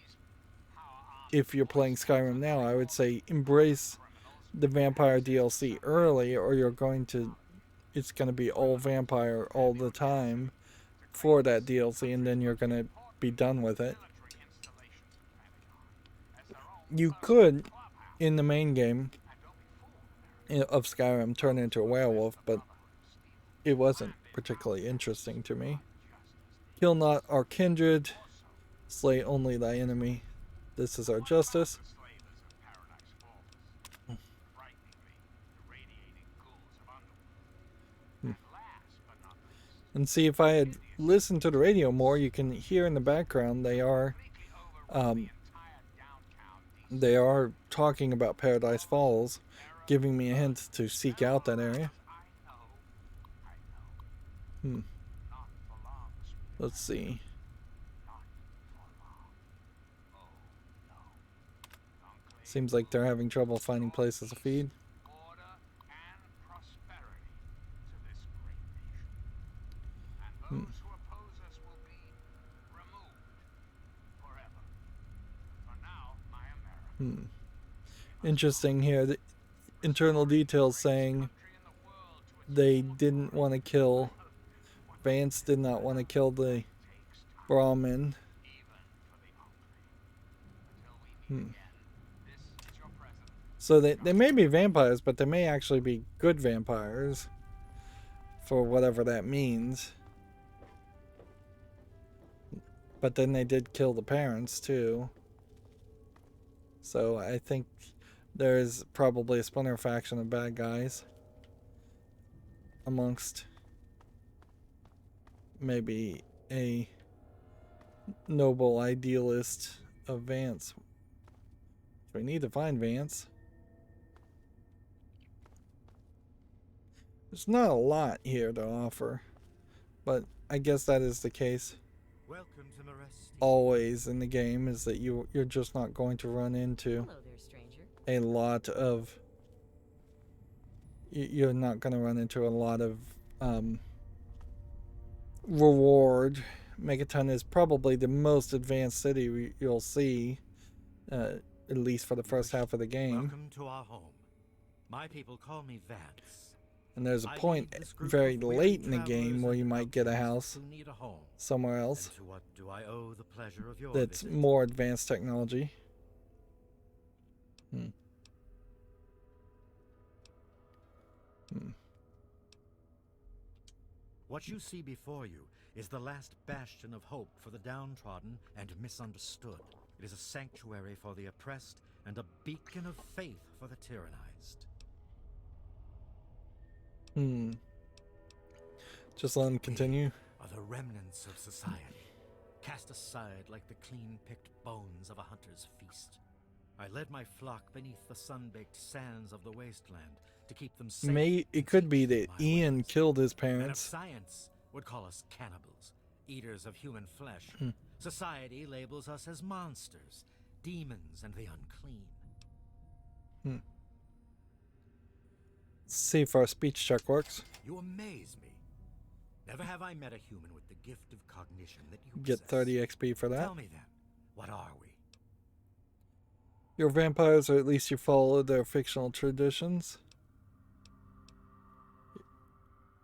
if you're playing Skyrim now, I would say embrace the vampire DLC early, or it's going to be all vampire all the time for that DLC, and then you're going to be done with it. You could, in the main game of Skyrim, turn into a werewolf, but it wasn't particularly interesting to me. Kill not our kindred, slay only thy enemy. This is our justice. And see, if I had listened to the radio more, you can hear in the background they are talking about Paradise Falls, giving me a hint to seek out that area. Let's see. Seems like they're having trouble finding places to feed. Interesting here. The internal details saying they didn't want to kill. Vance did not want to kill the Brahmin. So they may be vampires, but they may actually be good vampires. For whatever that means. But then they did kill the parents too. So I think there's probably a splinter faction of bad guys amongst maybe a noble idealist of Vance. We need to find Vance. There's not a lot here to offer, but I guess that is the case Welcome to Meresti. always in the game, is that you're just not going to run into Hello there, stranger. a lot of you're not going to run into a lot of reward. Megaton is probably the most advanced city you'll see, at least for the first half of the game. Welcome to our home. My people call me Vance. And there's a I point lead this group very of weary late in the travelers game where and you might get a outcasts house who need a home. somewhere else And to what do I owe the pleasure of your that's visit? more advanced technology. What you see before you is the last bastion of hope for the downtrodden and misunderstood. It is a sanctuary for the oppressed and a beacon of faith for the tyrannized. Just let him continue. Are the remnants of society, cast aside like the clean-picked bones of a hunter's feast. I led my flock beneath the sun-baked sands of the wasteland to keep them safe. It could be that my Ian ways. killed his Men of parents. science would call us cannibals, eaters of human flesh. Society labels us as monsters, demons, and the unclean. See if our speech check works. You amaze me. Never have I met a human with the gift of cognition that you Get possess. 30 XP for that. Tell me then, what are we? You're vampires, or at least you follow their fictional traditions.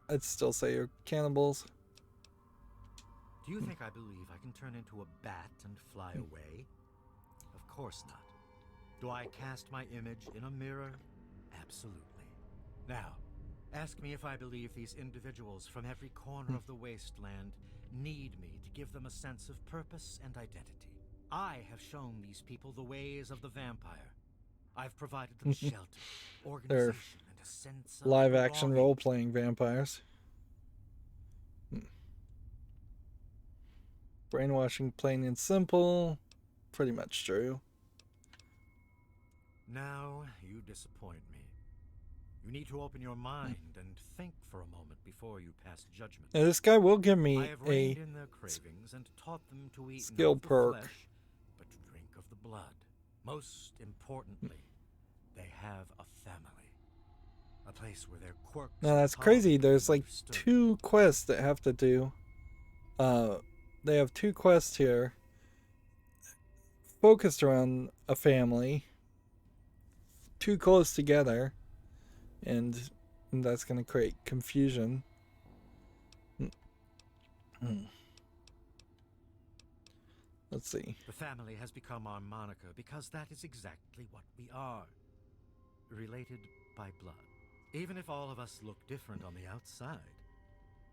I'd still say you're cannibals. Do you think I believe I can turn into a bat and fly away? Of course not. Do I cast my image in a mirror? Absolutely. Now, ask me if I believe these individuals from every corner of the wasteland need me to give them a sense of purpose and identity. I have shown these people the ways of the vampire. I've provided them shelter, organization, and a sense of Live action belonging. role playing vampires. Brainwashing, plain and simple. Pretty much true. Now you disappoint me. You need to open your mind and think for a moment before you pass judgment. Now, this guy will give I me have a reined in their cravings and taught them to eat skill not the perk. flesh, but to drink of the blood. Most importantly, they have a family. A place where their quirks Now and that's crazy. tolerance There's are like understood. 2 quests that have to do. They have 2 quests here focused around a family, too close together, and that's going to create confusion. Let's see. The family has become our moniker because that is exactly what we are. Related by blood. Even if all of us look different on the outside,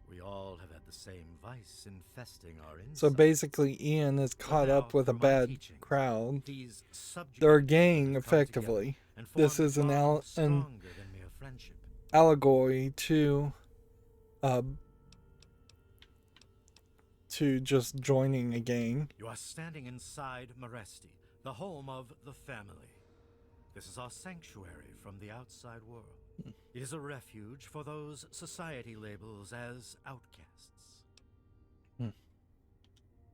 we all have had the same vice infesting our insides. So basically, Ian is caught Now, up with a through my bad teachings, crowd. these subject They're a people gang, have come together effectively. and This formed is an bonds an stronger than mere friendship. allegory to just joining a gang. You are standing inside Meresti, the home of the family. This is our sanctuary from the outside world. It is a refuge for those society labels as outcasts.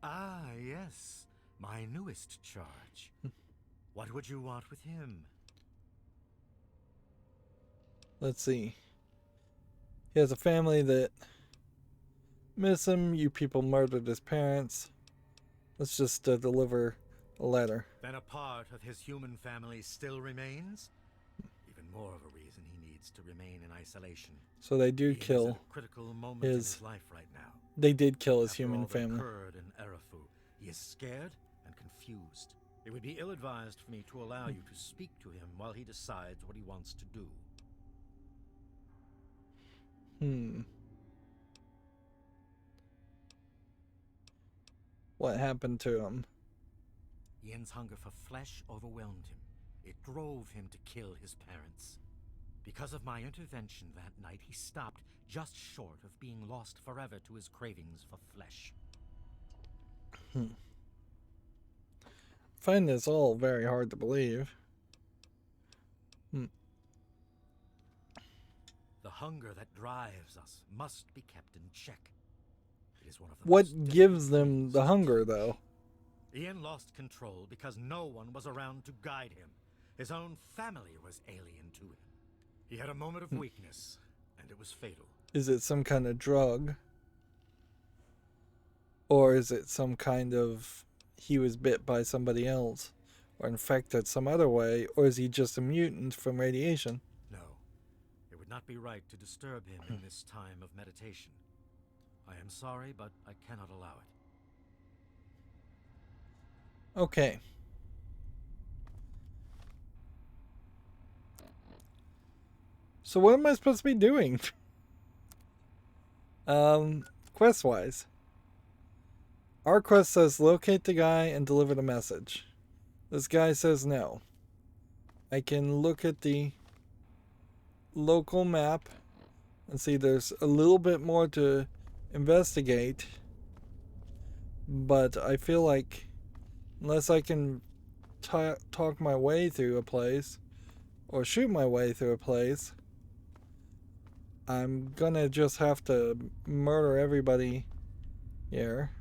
Ah, yes, my newest charge. What would you want with him? Let's see. He has a family that miss him. You people murdered his parents. Let's just deliver A letter. Then a part of his human family still remains? Even more of a reason he needs to remain in isolation. So they do He is kill at a critical moment in his... his life right now. They did kill his After human all that family. occurred in Erafu, he is scared and confused. It would be ill-advised for me to allow you to speak to him while he decides what he wants to do. What happened to him? Ian's hunger for flesh overwhelmed him. It drove him to kill his parents. Because of my intervention that night, he stopped just short of being lost forever to his cravings for flesh. Find this all very hard to believe. The hunger that drives us must be kept in check. It is one of the What most gives difficult them things the to hunger, teach. though? Ian lost control because no one was around to guide him. His own family was alien to him. He had a moment of weakness, and it was fatal. Is it some kind of drug? Or is it some kind of... he was bit by somebody else? Or infected some other way? Or is he just a mutant from radiation? No, it would not be right to disturb him in this time of meditation. I am sorry, but I cannot allow it. Okay. So what am I supposed to be doing? Quest-wise. Our quest says locate the guy and deliver the message. This guy says no. I can look at the local map and see there's a little bit more to investigate. But I feel like unless I can talk my way through a place or shoot my way through a place, I'm gonna just have to murder everybody here.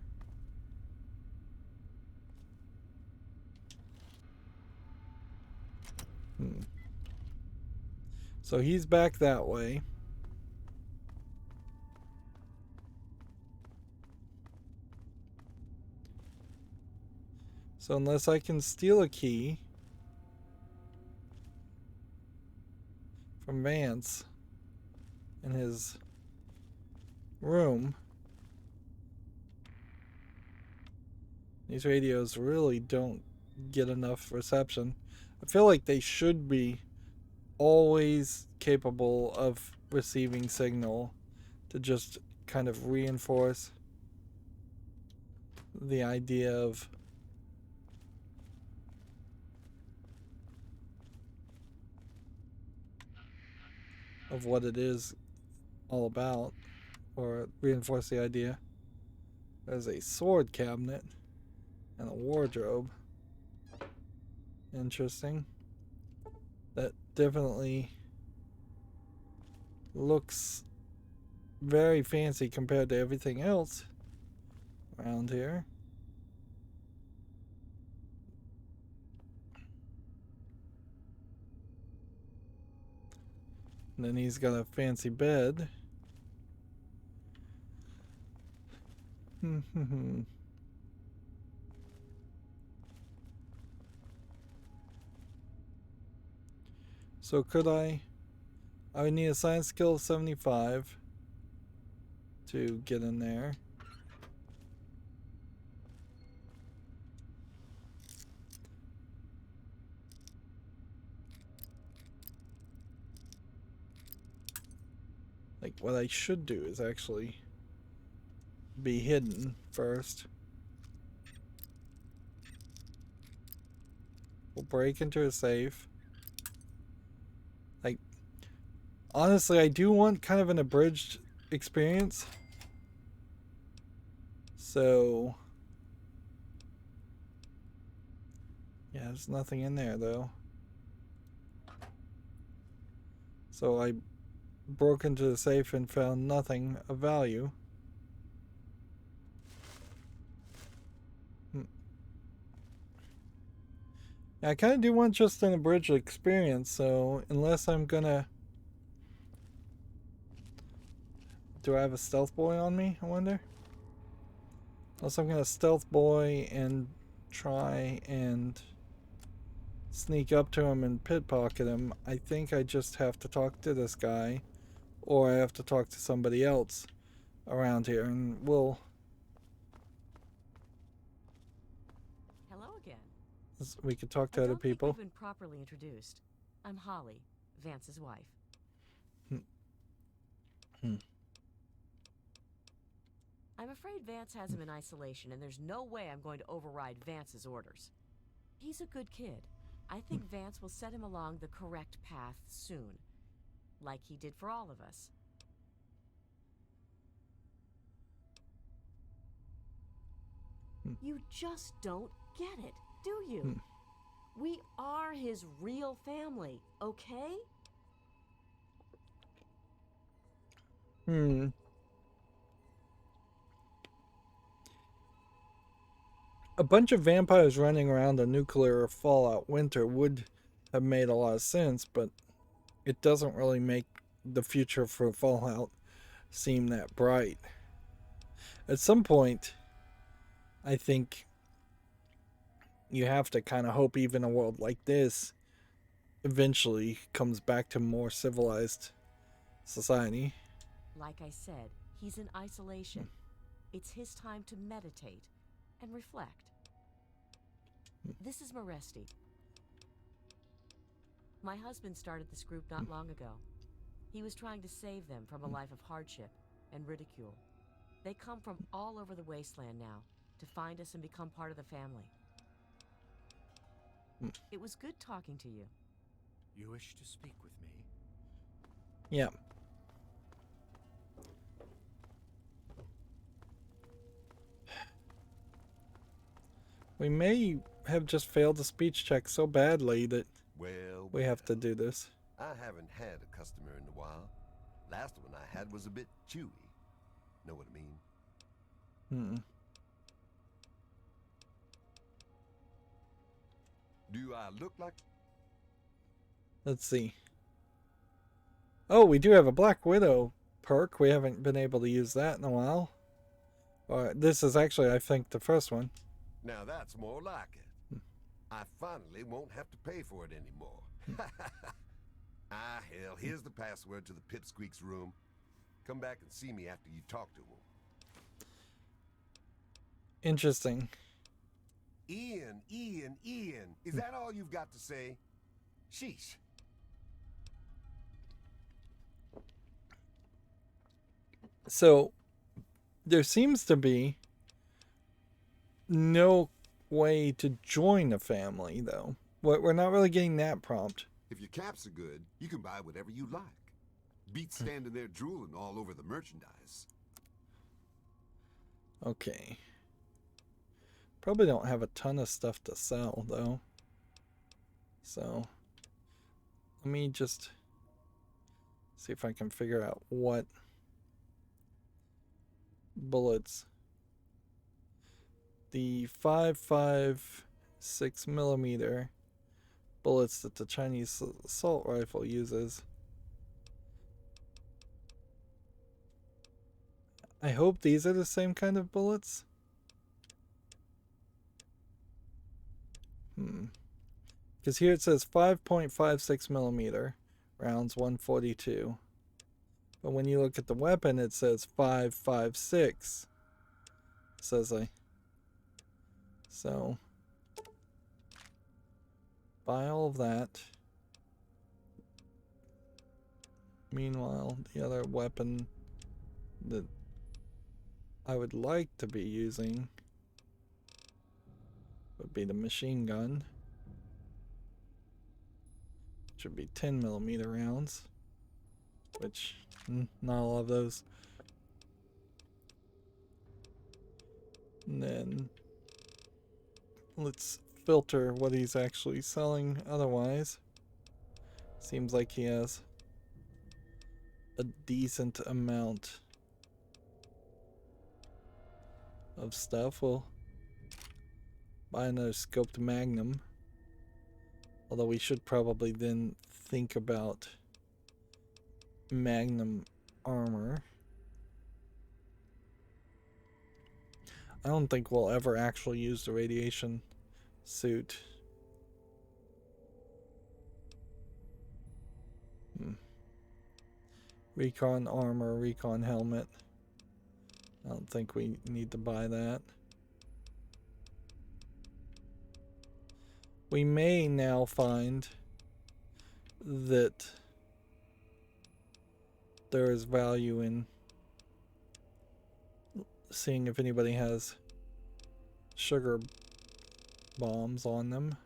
So he's back that way. So unless I can steal a key from Vance in his room, these radios really don't get enough reception. I feel like they should be always capable of receiving signal to just kind of reinforce the idea of what it is all about, or reinforce the idea. There's a sword cabinet and a wardrobe. Interesting. That definitely looks very fancy compared to everything else around here. And then he's got a fancy bed. So could I would need a science skill of 75 to get in there. Like, what I should do is actually be hidden first. We'll break into a safe. Like, honestly, I do want kind of an abridged experience. So, yeah, there's nothing in there, though. So I broke into the safe and found nothing of value. I kind of do want just an abridged experience, so unless I'm gonna... Do I have a stealth boy on me, I wonder? Unless I'm gonna stealth boy and try and sneak up to him and pickpocket him, I think I just have to talk to this guy, or I have to talk to somebody else around here, and we'll... Hello again. We could talk to I other don't think people. we've been properly introduced. I'm Holly, Vance's wife. I'm afraid Vance has him in isolation, and there's no way I'm going to override Vance's orders. He's a good kid. I think Vance will set him along the correct path soon, like he did for all of us. You just don't get it, do you? We are his real family, okay? A bunch of vampires running around a nuclear fallout winter would have made a lot of sense, but it doesn't really make the future for Fallout seem that bright. At some point, I think you have to kind of hope even a world like this eventually comes back to more civilized society. Like I said, he's in isolation. It's his time to meditate and reflect. This is Moresti. My husband started this group not long ago. He was trying to save them from a life of hardship and ridicule. They come from all over the wasteland now to find us and become part of the family. It was good talking to you. You wish to speak with me? Yeah. We may have just failed the speech check so badly that we have to do this. I haven't had a customer in a while. Last one I had was a bit chewy. Know what I mean? Do I look like... Let's see. Oh, we do have a Black Widow perk. We haven't been able to use that in a while. This is actually, I think, the first one. Now that's more like it. I finally won't have to pay for it anymore. Ah, hell, here's the password to the Pipsqueak's room. Come back and see me after you talk to him. Interesting. Ian. Is that all you've got to say? Sheesh. So, there seems to be no way to join a family, though. We're not really getting that prompt. If your caps are good, you can buy whatever you like. Beat standing there drooling all over the merchandise. Okay. Probably don't have a ton of stuff to sell, though. So, let me just see if I can figure out what bullets. The 5.56 millimeter bullets that the Chinese assault rifle uses. I hope these are the same kind of bullets. Because here it says 5.56 millimeter rounds 142. But when you look at the weapon, it says 5.56. Says so buy all of that. Meanwhile, the other weapon that I would like to be using would be the machine gun. Should be 10 millimeter rounds, which not a lot of those. And then let's filter what he's actually selling otherwise. Seems like he has a decent amount of stuff. We'll buy another scoped magnum. Although we should probably then think about magnum armor. I don't think we'll ever actually use the radiation suit. Recon armor, recon helmet. I don't think we need to buy that. We may now find that there is value in seeing if anybody has sugar bombs on them.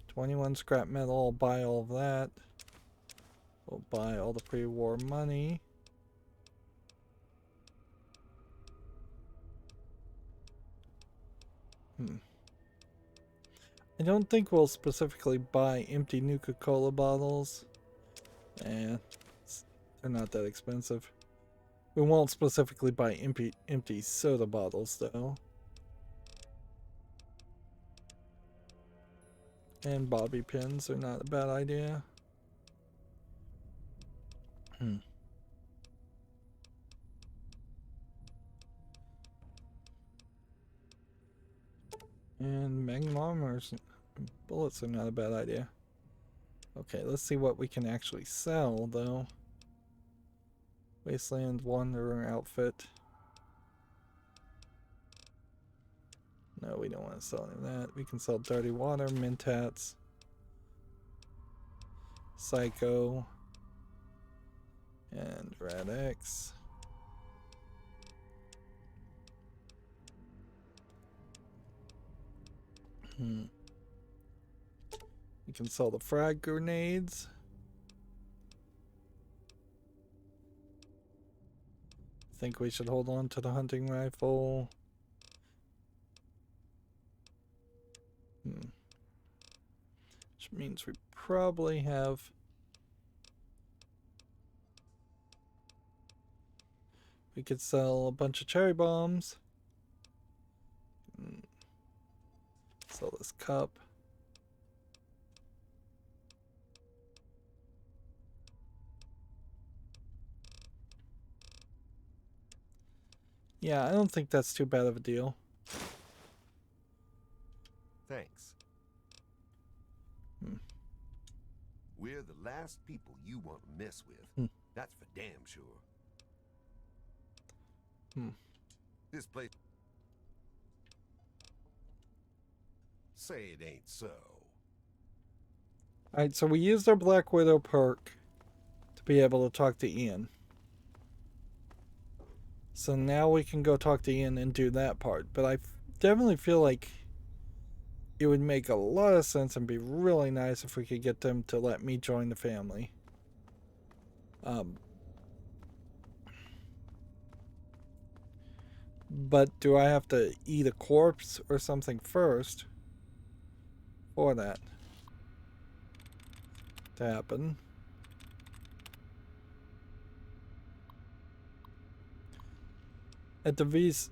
21 scrap metal, I'll buy all of that. We'll buy all the pre-war money. I don't think we'll specifically buy empty Nuka-Cola bottles. They're not that expensive. We won't specifically buy empty soda bottles, though. And bobby pins are not a bad idea. And magnum armors, bullets are not a bad idea. Okay, let's see what we can actually sell, though. Wasteland Wanderer outfit. No, we don't want to sell any of that. We can sell dirty water, mentats, psycho, and Rad X. We can sell the frag grenades. I think we should hold on to the hunting rifle. Which means we probably have we could sell a bunch of cherry bombs. Sell this cup. Yeah, I don't think that's too bad of a deal. Thanks. We're the last people you want to mess with. That's for damn sure. This place... Say it ain't so. Alright, so we used our Black Widow perk to be able to talk to Ian. So now we can go talk to Ian and do that part. But I definitely feel like it would make a lot of sense and be really nice if we could get them to let me join the family. But do I have to eat a corpse or something first for that to happen? At the V's,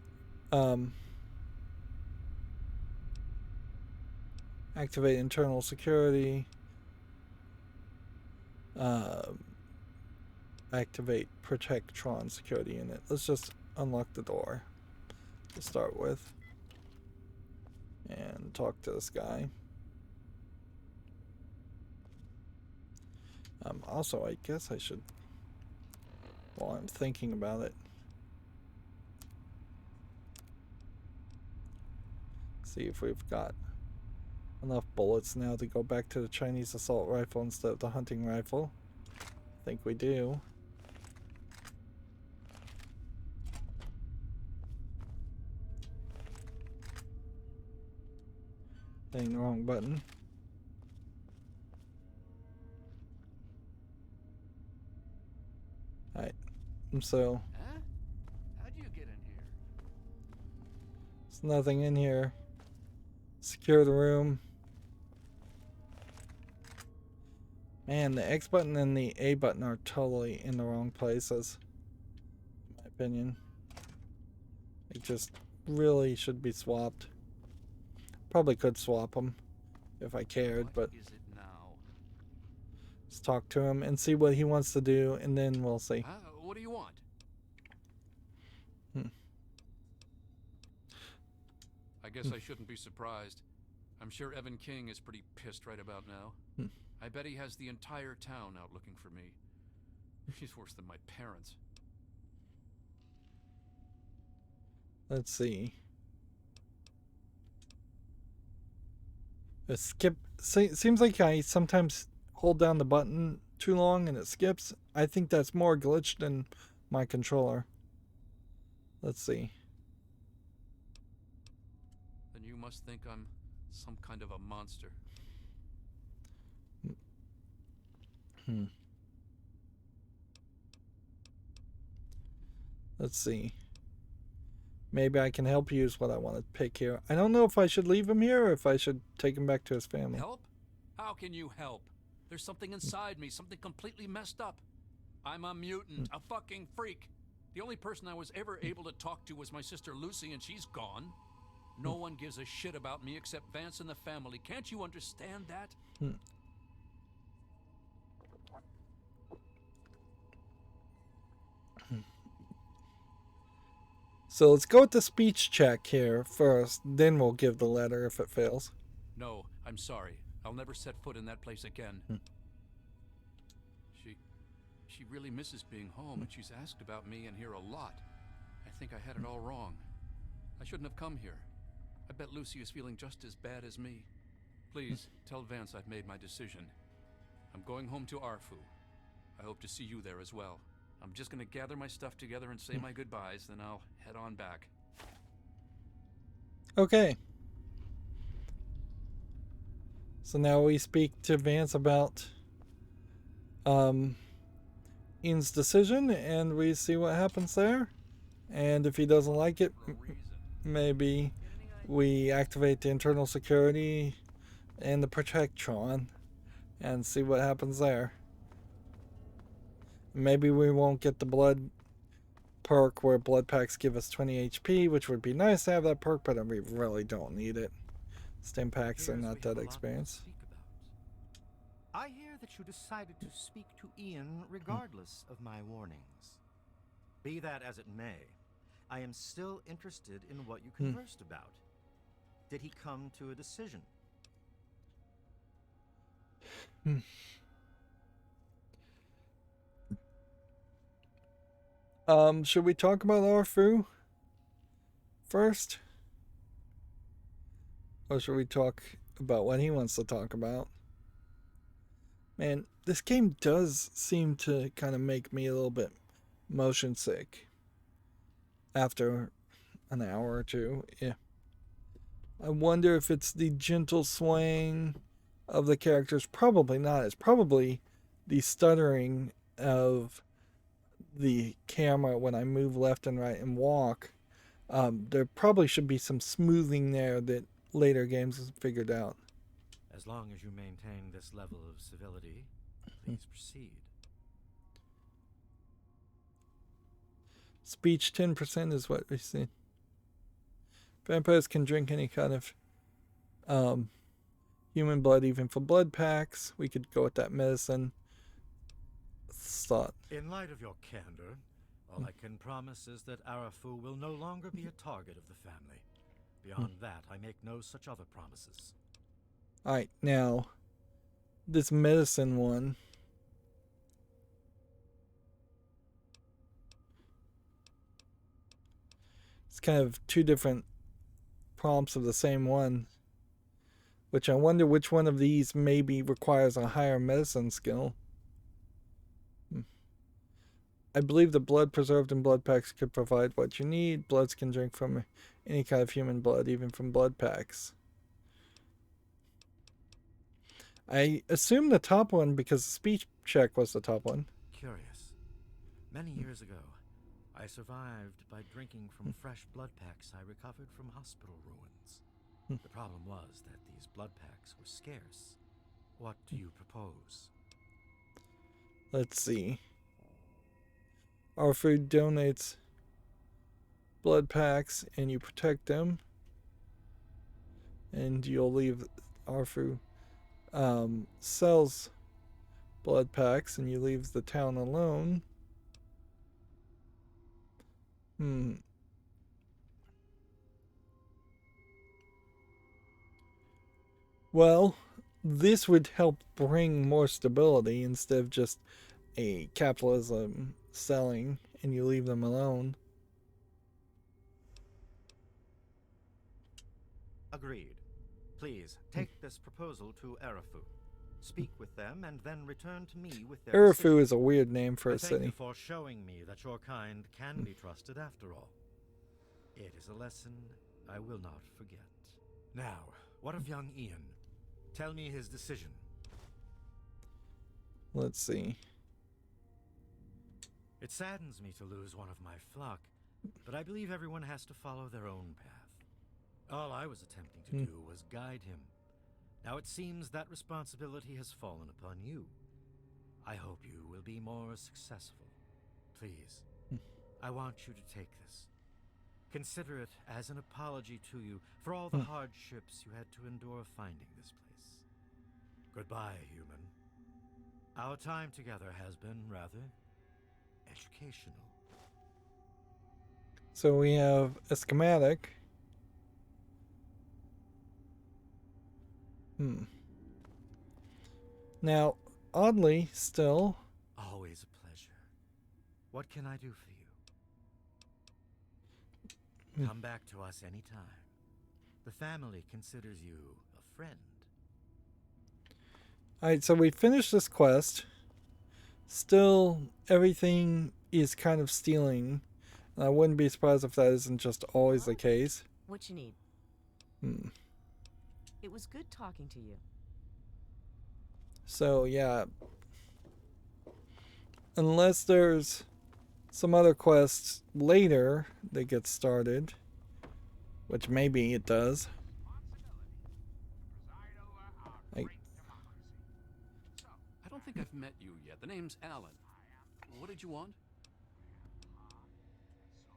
activate internal security, activate Protectron security unit. Let's just unlock the door to start with and talk to this guy. Also, I guess I should, while I'm thinking about it, see if we've got enough bullets now to go back to the Chinese assault rifle instead of the hunting rifle. I think we do. Hitting the wrong button. Alright, so Huh? How'd you get in here? there's nothing in here. Secure the room. Man, the X button and the A button are totally in the wrong places, in my opinion. They just really should be swapped. Probably could swap them if I cared, but What is it now? let's talk to him and see what he wants to do, and then we'll see. What do you want? guess I shouldn't be surprised. I'm sure Evan King is pretty pissed right about now. I bet he has the entire town out looking for me. He's worse than my parents. Let's see. A skip. Seems like I sometimes hold down the button too long and it skips. I think that's more glitched than my controller. Let's see. Then you must think I'm some kind of a monster. Let's see. Maybe I can help you is what I want to pick here. I don't know if I should leave him here or if I should take him back to his family. Help? How can you help? There's something inside me, something completely messed up. I'm a mutant, a fucking freak. The only person I was ever able to talk to was my sister Lucy, and she's gone. No one gives a shit about me except Vance and the family. Can't you understand that? So let's go with the speech check here first, then we'll give the letter if it fails. No, I'm sorry. I'll never set foot in that place again. She really misses being home, and she's asked about me and here a lot. I think I had it all wrong. I shouldn't have come here. I bet Lucy is feeling just as bad as me. Please, tell Vance I've made my decision. I'm going home to Arfu. I hope to see you there as well. I'm just gonna gather my stuff together and say my goodbyes, then I'll head on back. Okay. So now we speak to Vance about Ian's decision, and we see what happens there. And if he doesn't like it, maybe we activate the internal security and the Protectron and see what happens there. Maybe we won't get the blood perk where blood packs give us 20 HP, which would be nice to have that perk, but we really don't need it. Stim packs are not that experienced. I hear that you decided to speak to Ian regardless of my warnings. Be that as it may, I am still interested in what you conversed about. Did he come to a decision? Should we talk about Arfu first? Or should we talk about what he wants to talk about? Man, this game does seem to kind of make me a little bit motion sick after an hour or two. Yeah. I wonder if it's the gentle swaying of the characters. Probably not. It's probably the stuttering of the camera when I move left and right and walk. There probably should be some smoothing there that later games have figured out. As long as you maintain this level of civility, please proceed. Speech 10% is what we see. Vampires can drink any kind of human blood, even for blood packs. We could go with that medicine thought. In light of your candor, all I can promise is that Arafu will no longer be a target of the family. Beyond that, I make no such other promises. Alright, now, this medicine one. It's kind of two different prompts of the same one. Which I wonder which one of these maybe requires a higher medicine skill. I believe the blood preserved in blood packs could provide what you need. Bloods can drink from any kind of human blood, even from blood packs. I assume the top one because the speech check was the top one. Curious. Many years ago, I survived by drinking from fresh blood packs I recovered from hospital ruins. The problem was that these blood packs were scarce. What do you propose? Let's see. Our food donates blood packs and you protect them. And you'll leave our food sells blood packs and you leave the town alone. Well, this would help bring more stability instead of just a capitalism selling and you leave them alone. Agreed. Please, take this proposal to Arafu. Speak with them and then return to me with their Urafu decision. is a weird name for I a thank you city. for showing me that your kind can be trusted after all. It is a lesson I will not forget. Now, what of young Ian? Tell me his decision. Let's see. It saddens me to lose one of my flock, but I believe everyone has to follow their own path. All I was attempting to do was guide him. Now it seems that responsibility has fallen upon you. I hope you will be more successful. Please, I want you to take this. Consider it as an apology to you for all the hardships you had to endure finding this place. Goodbye, human. Our time together has been rather educational. So we have a schematic. Now, oddly, still... Always a pleasure. What can I do for you? Come back to us anytime. The family considers you a friend. Alright, so we finished this quest. Still, everything is kind of stealing. And I wouldn't be surprised if that isn't just always the case. What you need? It was good talking to you. So, yeah. Unless there's some other quests later that get started, which maybe it does. I don't think I've met you yet. The name's Alan. What did you want?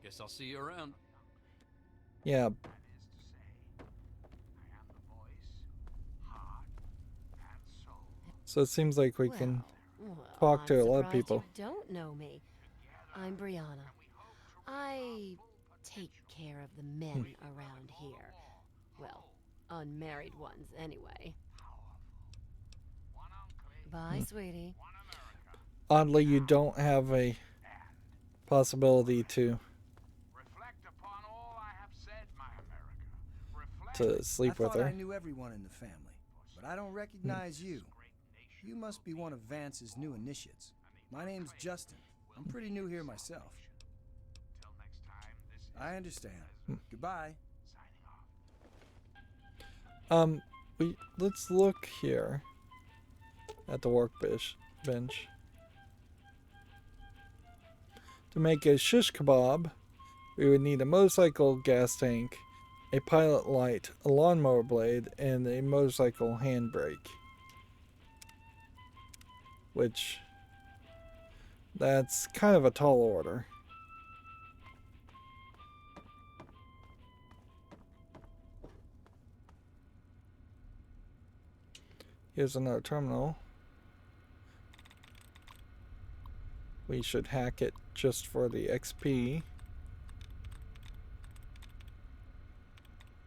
Guess I'll see you around. Yeah. So it seems like we can talk to a lot of people. You don't know me. I'm Brianna. I take care of the men around here. Well, unmarried ones anyway. Bye, sweetie. Oddly, you don't have a possibility to sleep with her. I knew everyone in the family, but I don't recognize you. You must be one of Vance's new initiates. My name's Justin. I'm pretty new here myself. I understand. Goodbye. Let's look here at the workbench. To make a shish kebab, we would need a motorcycle gas tank, a pilot light, a lawnmower blade, and a motorcycle handbrake. Which, that's kind of a tall order. Here's another terminal. We should hack it just for the XP.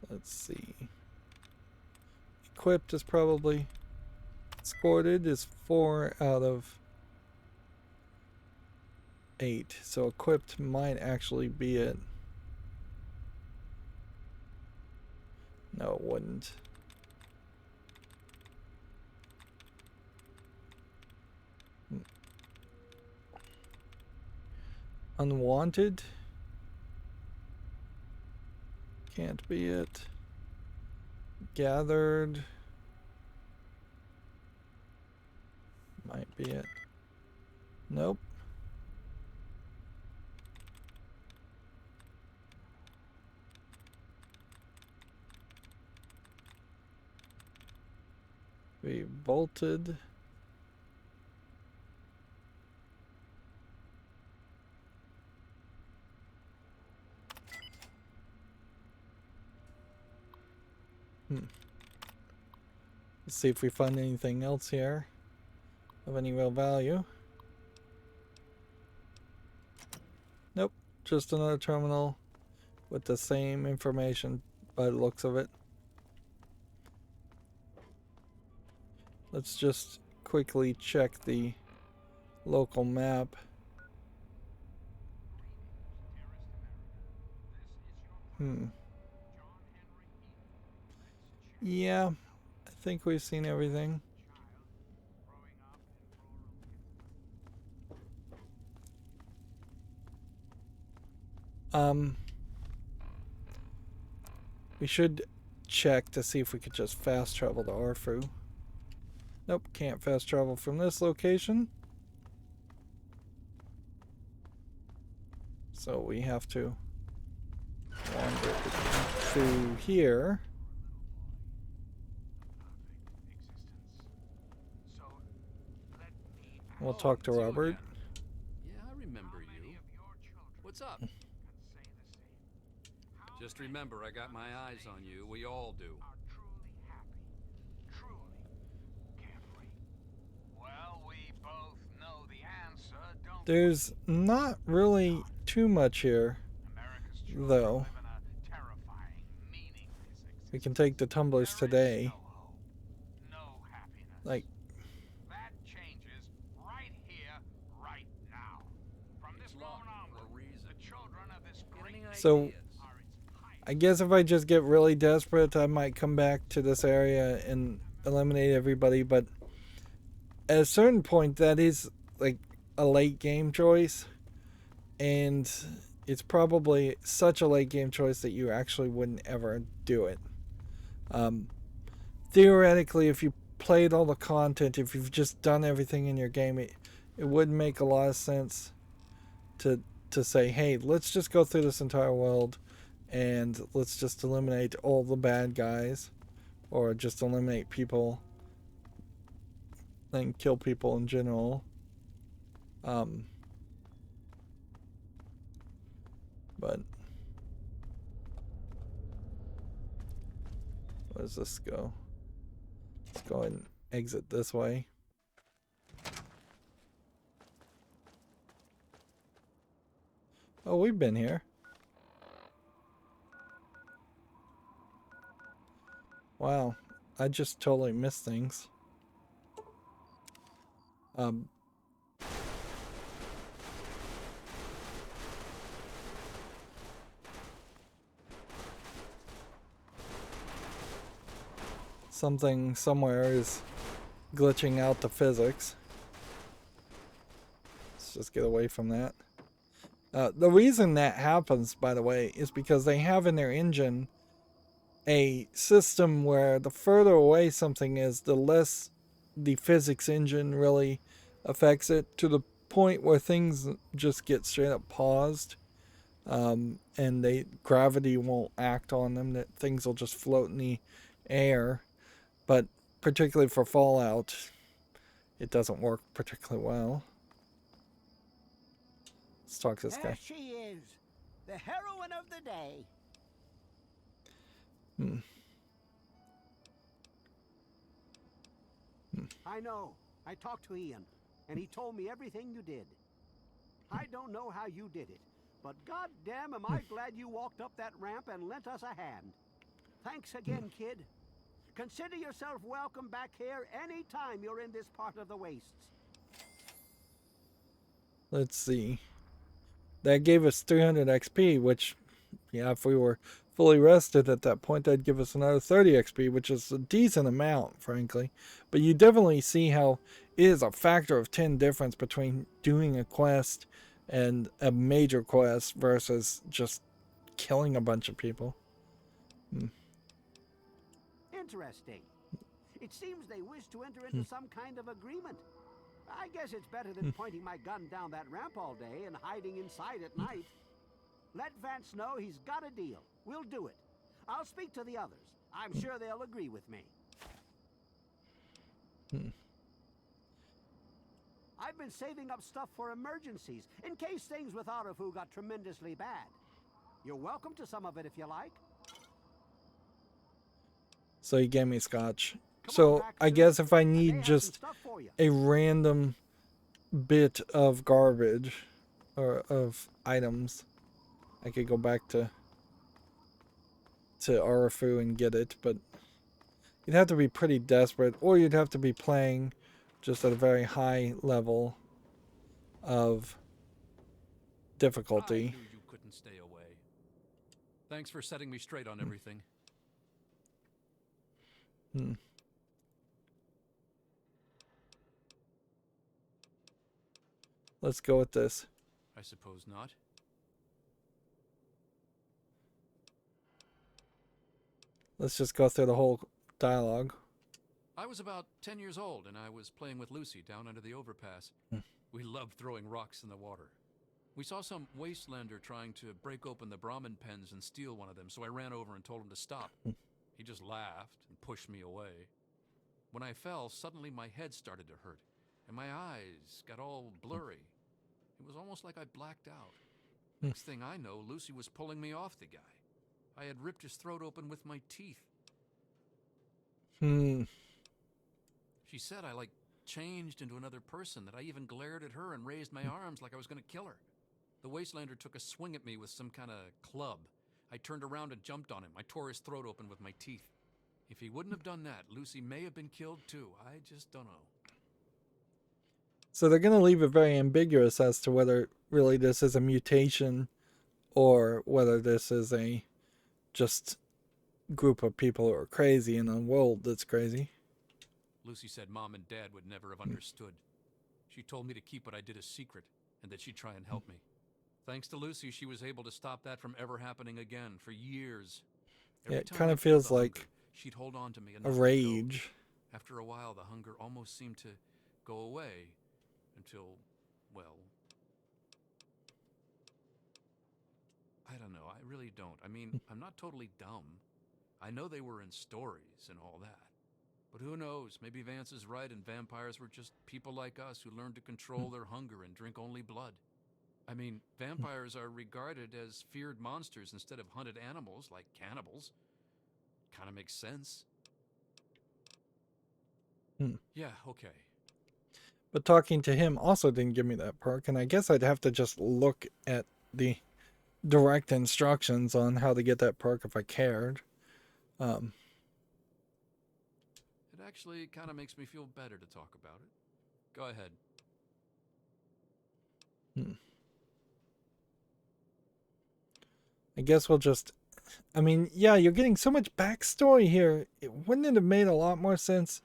Let's see. Equipped is probably... Escorted is 4 out of 8. So equipped might actually be it. No, it wouldn't. Unwanted? Can't be it. Gathered? Might be it. Nope. We bolted. Let's see if we find anything else here of any real value. Nope, just another terminal with the same information by the looks of it. Let's just quickly check the local map. Yeah, I think we've seen everything. We should check to see if we could just fast travel to Arfu. Nope, can't fast travel from this location. So we have to wander through here. We'll talk to Robert. Yeah, I remember you. What's up? Just remember, I got my eyes on you. We all do. There's not really too much here, though. We can take the tumblers today. Like, so I guess if I just get really desperate, I might come back to this area and eliminate everybody, but at a certain point that is like a late game choice, and it's probably such a late game choice that you actually wouldn't ever do it. Theoretically, if you played all the content, if you've just done everything in your game, it would make a lot of sense to say, hey, let's just go through this entire world and let's just eliminate all the bad guys, or just eliminate people and kill people in general. But where does this go? Let's go ahead and exit this way. Oh, we've been here. Wow, I just totally missed things. Something somewhere is glitching out the physics. Let's just get away from that. The reason that happens, by the way, is because they have in their engine a system where the further away something is, the less the physics engine really affects it, to the point where things just get straight up paused, and gravity won't act on them, that things will just float in the air. But particularly for Fallout, it doesn't work particularly well. Let's talk to this guy. There she is, the heroine of the day. I know. I talked to Ian, and he told me everything you did. I don't know how you did it, but goddamn am I glad you walked up that ramp and lent us a hand. Thanks again, kid. Consider yourself welcome back here any time you're in this part of the wastes. Let's see. That gave us 300 XP, which, yeah, if we were fully rested at that point, that'd give us another 30 XP, which is a decent amount, frankly. But you definitely see how it is a factor of 10 difference between doing a quest and a major quest versus just killing a bunch of people. Interesting. It seems they wish to enter into some kind of agreement. I guess it's better than pointing my gun down that ramp all day and hiding inside at night. Let Vance know he's got a deal. We'll do it. I'll speak to the others. I'm sure they'll agree with me. I've been saving up stuff for emergencies, in case things with Arafu got tremendously bad. You're welcome to some of it if you like. So he gave me scotch. So I guess if I need just a random bit of garbage or of items, I could go back to Arafu and get it. But you'd have to be pretty desperate, or you'd have to be playing just at a very high level of difficulty. I knew you couldn't stay away. Thanks for setting me straight on everything. Let's go with this. I suppose not. Let's just go through the whole dialogue. I was about 10 years old, and I was playing with Lucy down under the overpass. We loved throwing rocks in the water. We saw some wastelander trying to break open the Brahmin pens and steal one of them, so I ran over and told him to stop. He just laughed and pushed me away. When I fell, suddenly my head started to hurt, and my eyes got all blurry. It was almost like I blacked out. Next thing I know, Lucy was pulling me off the guy. I had ripped his throat open with my teeth. She said I, changed into another person, that I even glared at her and raised my arms like I was going to kill her. The wastelander took a swing at me with some kind of club. I turned around and jumped on him. I tore his throat open with my teeth. If he wouldn't have done that, Lucy may have been killed too. I just don't know. So they're going to leave it very ambiguous as to whether really this is a mutation or whether this is a just group of people who are crazy in a world that's crazy. Lucy said Mom and Dad would never have understood. She told me to keep what I did a secret and that she'd try and help me. Thanks to Lucy, she was able to stop that from ever happening again for years. Yeah, it kind of feels like hunger, she'd hold on to me and a rage. After a while, the hunger almost seemed to go away until, well, I don't know. I really don't. I mean, I'm not totally dumb. I know they were in stories and all that. But who knows? Maybe Vance is right and vampires were just people like us who learned to control their hunger and drink only blood. I mean, vampires are regarded as feared monsters instead of hunted animals like cannibals. Kind of makes sense. Yeah, okay. But talking to him also didn't give me that perk, and I guess I'd have to just look at the direct instructions on how to get that perk if I cared. It actually kind of makes me feel better to talk about it. Go ahead. I guess we'll just... I mean, yeah, you're getting so much backstory here. Wouldn't it have made a lot more sense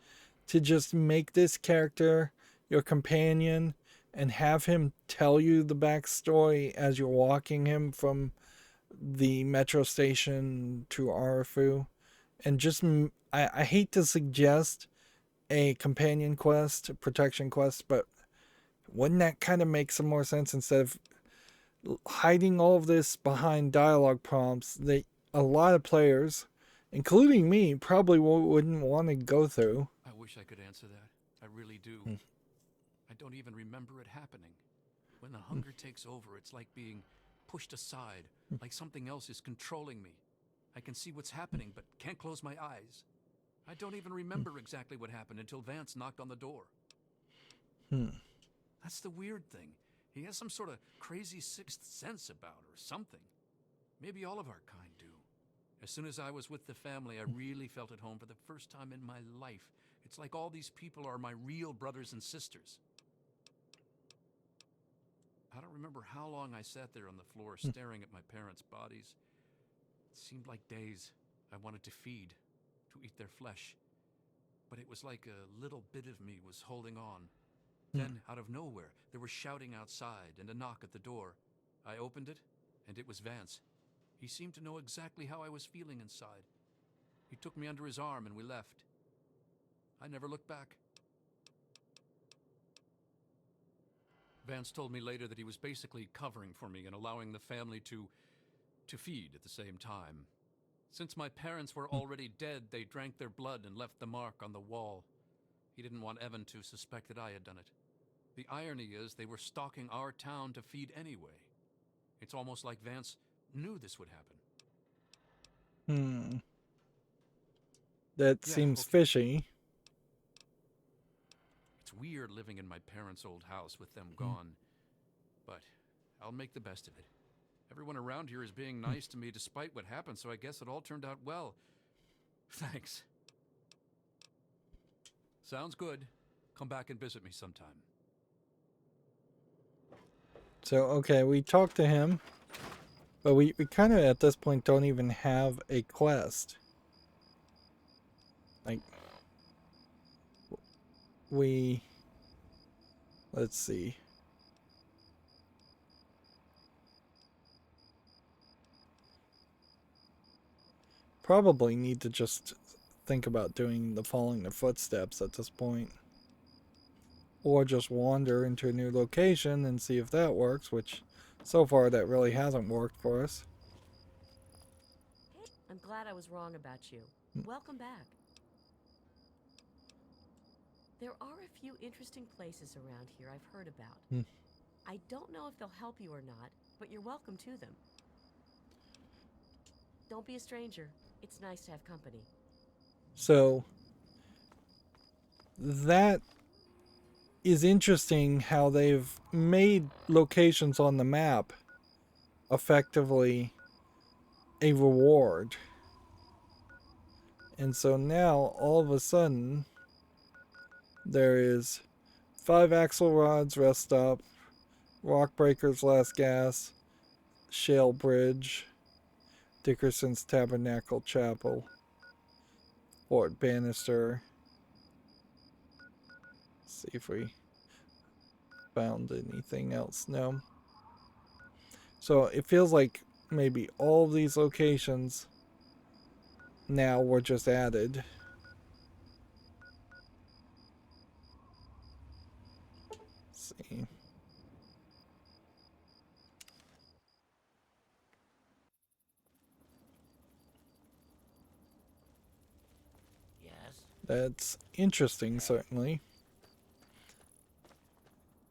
to just make this character your companion and have him tell you the backstory as you're walking him from the metro station to Arafu? And just... I hate to suggest a companion quest, a protection quest, but wouldn't that kind of make some more sense instead of hiding all of this behind dialogue prompts that a lot of players, including me, probably wouldn't want to go through? I wish I could answer that. I really do. I don't even remember it happening. When the hunger takes over, it's like being pushed aside, like something else is controlling me. I can see what's happening, but can't close my eyes. I don't even remember exactly what happened until Vance knocked on the door. That's the weird thing. He has some sort of crazy sixth sense about her or something. Maybe all of our kind do. As soon as I was with the family, I really felt at home for the first time in my life. It's like all these people are my real brothers and sisters. I don't remember how long I sat there on the floor staring at my parents' bodies. It seemed like days. I wanted to feed, to eat their flesh. But it was like a little bit of me was holding on. Then, out of nowhere, there was shouting outside and a knock at the door. I opened it, and it was Vance. He seemed to know exactly how I was feeling inside. He took me under his arm and we left. I never looked back. Vance told me later that he was basically covering for me and allowing the family to feed at the same time. Since my parents were already dead, they drank their blood and left the mark on the wall. He didn't want Evan to suspect that I had done it. The irony is they were stalking our town to feed anyway. It's almost like Vance knew this would happen. That seems fishy. It's weird living in my parents' old house with them gone. But I'll make the best of it. Everyone around here is being nice to me despite what happened, so I guess it all turned out well. Thanks. Sounds good. Come back and visit me sometime. So, okay, we talked to him. But we kind of, at this point, don't even have a quest. Like, let's see. Probably need to just think about doing the following the footsteps at this point. Or just wander into a new location and see if that works, which so far that really hasn't worked for us. I'm glad I was wrong about you. Welcome back. There are a few interesting places around here I've heard about. I don't know if they'll help you or not, but you're welcome to them. Don't be a stranger. It's nice to have company. So, that is interesting how they've made locations on the map effectively a reward. And so now, all of a sudden, there is 5 axle rods, rest stop, rock breakers, last gas, shale bridge, Dickerson's Tabernacle Chapel, Fort Bannister. See if we found anything else. No. So it feels like maybe all of these locations now were just added. Let's see. Yes. That's interesting, certainly.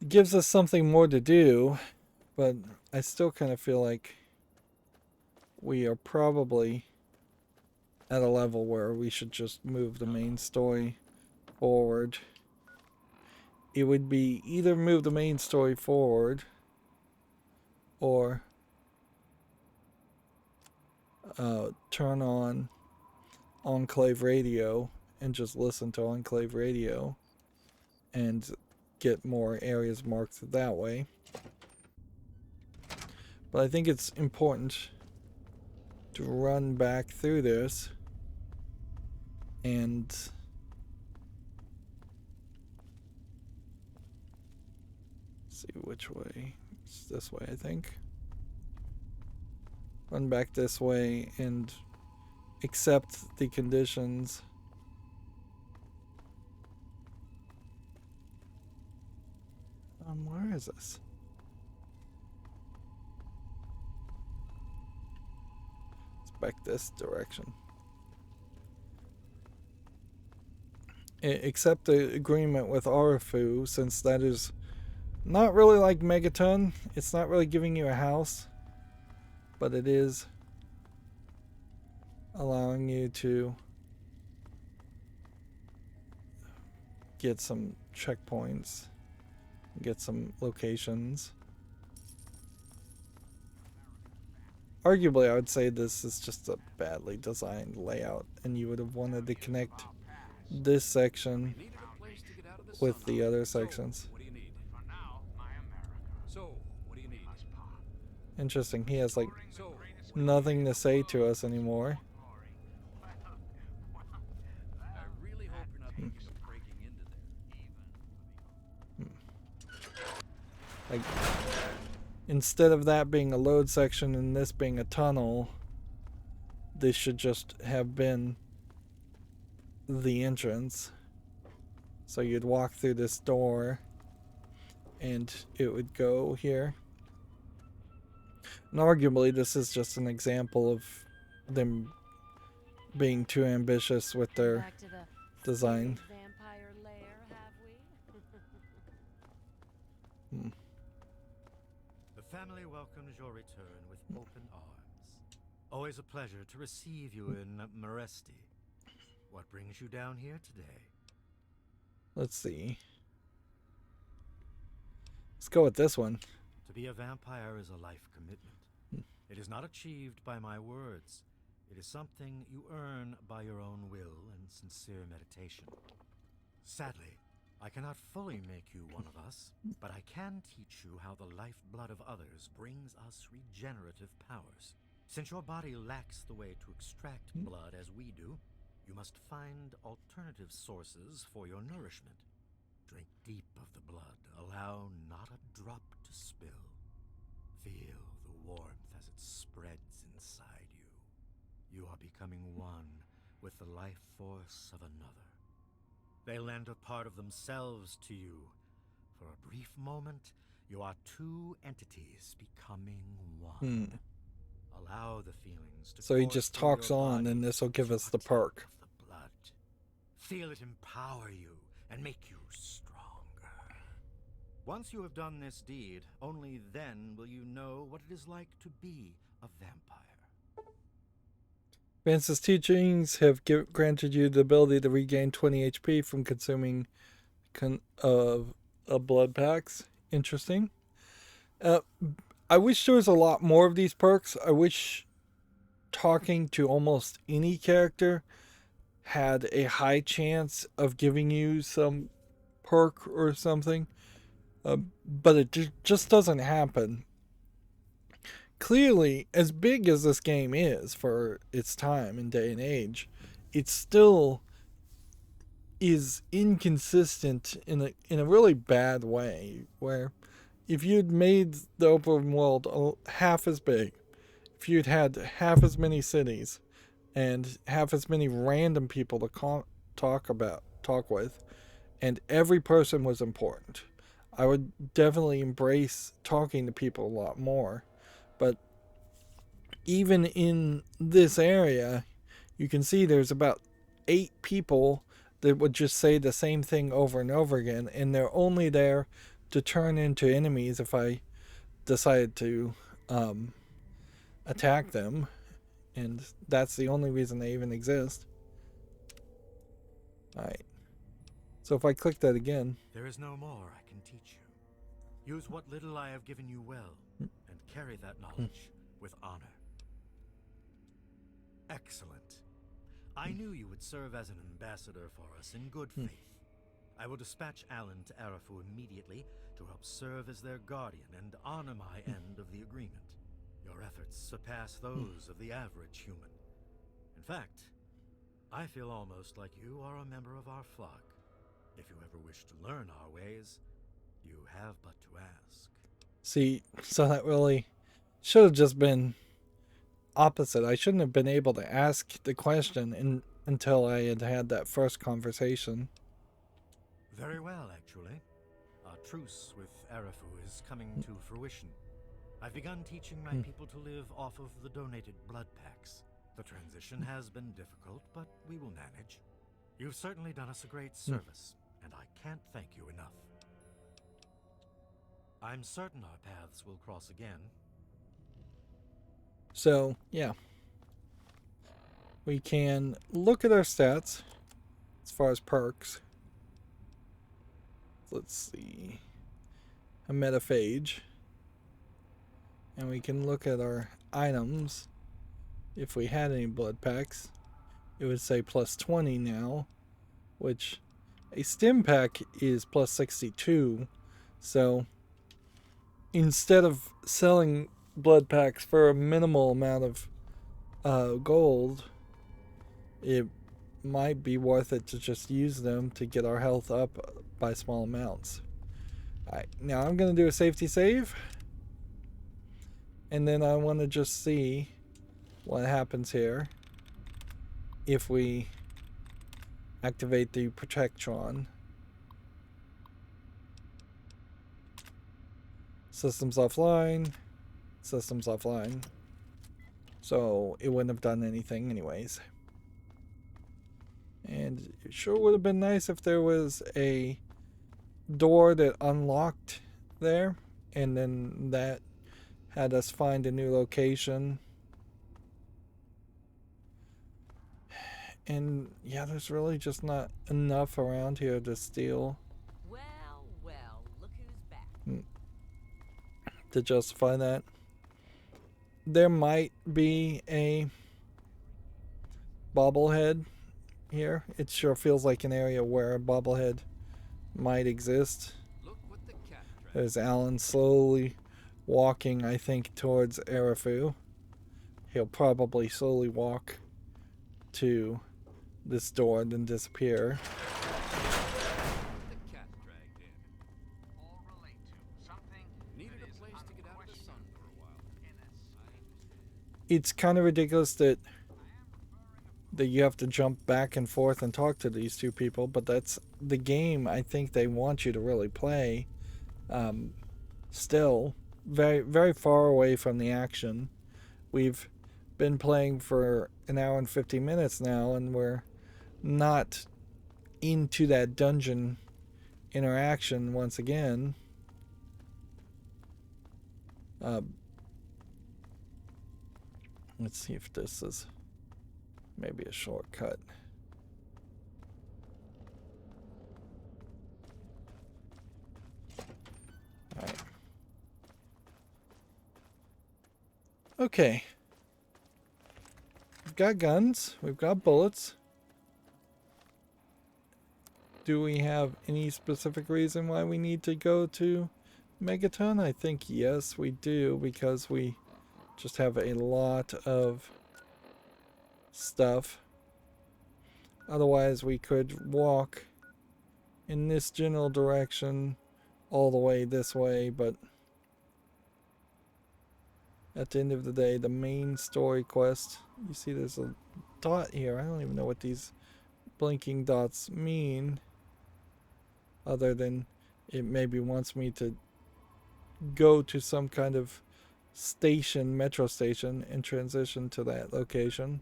It gives us something more to do, but I still kind of feel like we are probably at a level where we should just move the main story forward. It would be either move the main story forward or turn on Enclave radio and just listen to Enclave radio and get more areas marked that way. But I think it's important to run back through this and see which way. It's this way, I think. Run back this way and accept the conditions. Where is this? It's back this direction. Accept the agreement with Arafu, since that is not really like Megaton. It's not really giving you a house, but it is allowing you to get some checkpoints, get some locations. Arguably, I would say this is just a badly designed layout, and you would have wanted to connect this section with the other sections. Interesting, he has like nothing to say to us anymore. Like, instead of that being a load section and this being a tunnel, this should just have been the entrance. So you'd walk through this door and it would go here. And arguably this is just an example of them being too ambitious with their design. Vampire lair, have we? The family welcomes your return with open arms. Always a pleasure to receive you in Meresti. What brings you down here today? Let's see. Let's go with this one. To be a vampire is a life commitment. It is not achieved by my words. It is something you earn by your own will and sincere meditation. Sadly, I cannot fully make you one of us, but I can teach you how the lifeblood of others brings us regenerative powers. Since your body lacks the way to extract blood as we do, you must find alternative sources for your nourishment. Drink deep of the blood, allow not a drop to spill. Feel the warmth as it spreads inside you. You are becoming one with the life force of another. They lend a part of themselves to you. For a brief moment, you are two entities becoming one. Allow the feelings to So he course just through talks your on, body and this will give as us you the partake perk. of the blood. Feel it empower you and make you stronger. Once you have done this deed, only then will you know what it is like to be a vampire. Vance's teachings have granted you the ability to regain 20 HP from consuming blood packs. Interesting. I wish there was a lot more of these perks. I wish talking to almost any character had a high chance of giving you some perk or something. But it just doesn't happen. Clearly, as big as this game is for its time and day and age, it still is inconsistent in a really bad way, where if you'd made the open world half as big, if you'd had half as many cities and half as many random people to talk with, and every person was important, I would definitely embrace talking to people a lot more. But even in this area, you can see there's about 8 people that would just say the same thing over and over again, and they're only there to turn into enemies if I decide to attack them, and that's the only reason they even exist. Alright. So if I click that again... There is no more I can teach you. Use what little I have given you well, and carry that knowledge with honor. Excellent. I knew you would serve as an ambassador for us in good faith. I will dispatch Alan to Arafu immediately to help serve as their guardian and honor my end of the agreement. Your efforts surpass those of the average human. In fact, I feel almost like you are a member of our flock. If you ever wish to learn our ways, you have but to ask. See, so that really should have just been opposite. I shouldn't have been able to ask the question until I had had that first conversation. Very well, actually. Our truce with Arafu is coming to fruition. I've begun teaching my people to live off of the donated blood packs. The transition has been difficult, but we will manage. You've certainly done us a great service, and I can't thank you enough. I'm certain our paths will cross again. So, yeah. We can look at our stats as far as perks. Let's see. A metaphage. And we can look at our items. If we had any blood packs, it would say plus 20 now, which a stim pack is plus 62. So instead of selling blood packs for a minimal amount of gold, it might be worth it to just use them to get our health up by small amounts. Alright, now I'm going to do a safety save. And then I want to just see what happens here if we activate the Protectron. Systems offline. Systems offline. So it wouldn't have done anything anyways. And it sure would have been nice if there was a door that unlocked there, and then that had us find a new location. And yeah, there's really just not enough around here to steal. Well, look who's back. To justify that. There might be a bobblehead here. It sure feels like an area where a bobblehead might exist. There's Alan slowly walking, I think, towards Arafu. He'll probably slowly walk to this door and then disappear. It's kind of ridiculous that you have to jump back and forth and talk to these two people, but that's the game I think they want you to really play. Still, very, very far away from the action. We've been playing for an hour and 50 minutes now, and we're not into that dungeon interaction once again. Let's see if this is maybe a shortcut. Alright. Okay. We've got guns. We've got bullets. Do we have any specific reason why we need to go to Megaton? I think yes, we do, because we just have a lot of stuff. Otherwise, we could walk in this general direction all the way this way, but at the end of the day, the main story quest, you see there's a dot here. I don't even know what these blinking dots mean, other than it maybe wants me to go to some kind of station, metro station, and transition to that location.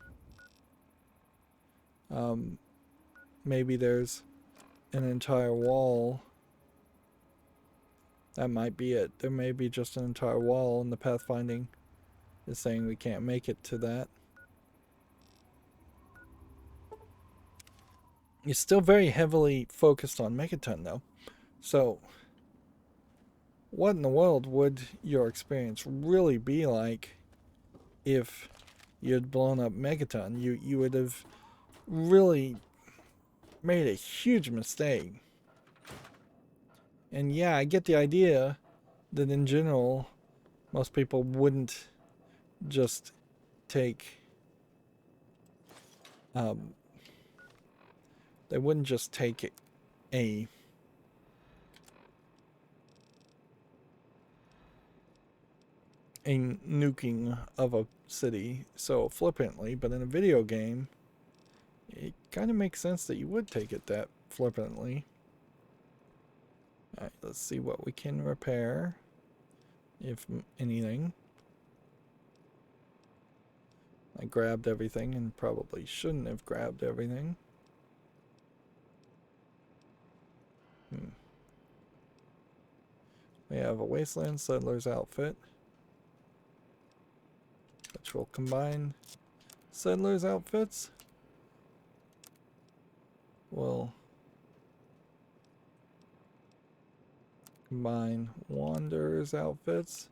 Maybe there's an entire wall. That might be it. There may be just an entire wall, and the pathfinding is saying we can't make it to that. It's still very heavily focused on Megaton, though. So, what in the world would your experience really be like if you had blown up Megaton? You would have really made a huge mistake. And yeah, I get the idea that in general, most people wouldn't just take they wouldn't just take a nuking of a city so flippantly, but in a video game, it kind of makes sense that you would take it that flippantly. Alright, let's see what we can repair, if anything. I grabbed everything and probably shouldn't have grabbed everything. We have a Wasteland Settler's outfit, which will combine Settler's outfits. We'll combine Wanderer's outfits.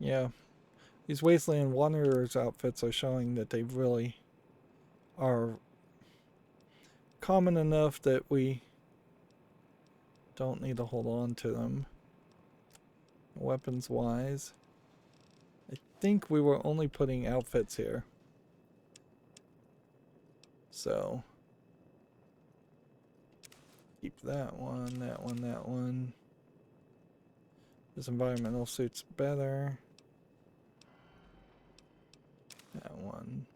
Yeah, these Wasteland Wanderers outfits are showing that they really are common enough that we don't need to hold on to them. Weapons wise, I think we were only putting outfits here. So keep that one, that one, that one. This environmental suit's better. That one.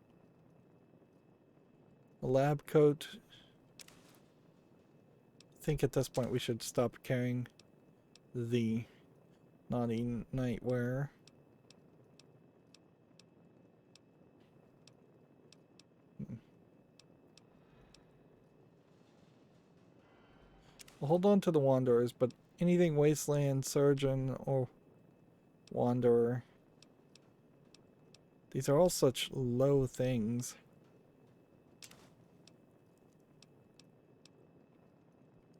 A lab coat. I think at this point we should stop carrying the naughty nightwear. We'll hold on to the Wanderers, but anything Wasteland, Surgeon, or Wanderer, These are all such low things.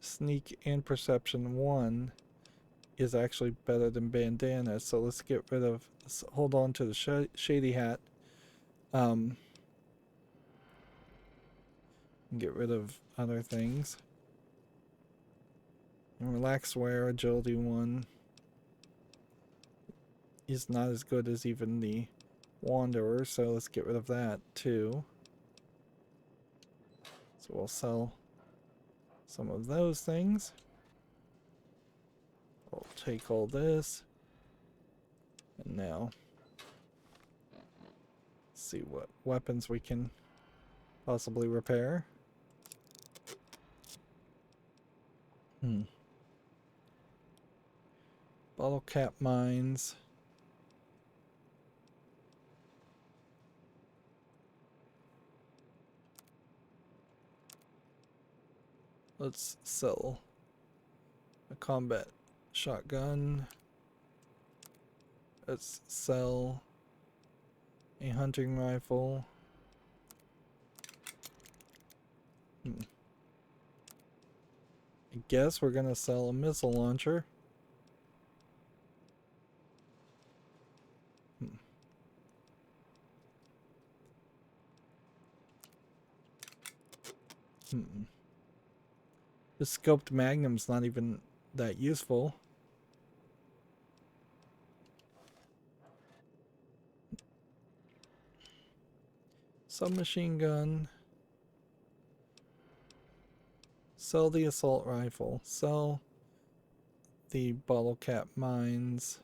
Sneak and perception 1 is actually better than bandana, so let's get rid of, let's hold on to the shady hat. And get rid of other things. And relax wear, agility 1 is not as good as even the wanderer, so let's get rid of that too. So we'll sell some of those things. I'll take all this. And now, see what weapons we can possibly repair. Bottle cap mines. Let's sell a combat shotgun. Let's sell a hunting rifle. I guess we're gonna sell a missile launcher. The scoped magnum's not even that useful. Submachine gun. Sell the assault rifle. Sell the bottle cap mines.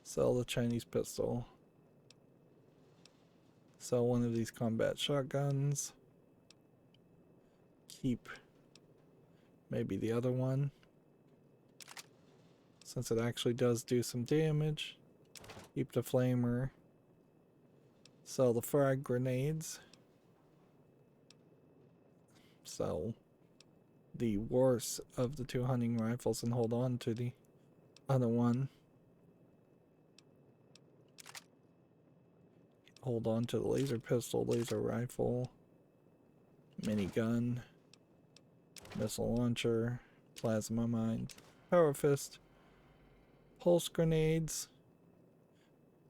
Sell the Chinese pistol. Sell one of these combat shotguns. Keep maybe the other one, since it actually does do some damage. Keep the flamer. Sell the frag grenades. Sell the worst of the 2 hunting rifles and hold on to the other one. Hold on to the laser pistol, laser rifle, minigun, missile launcher, plasma mine, power fist, pulse grenades.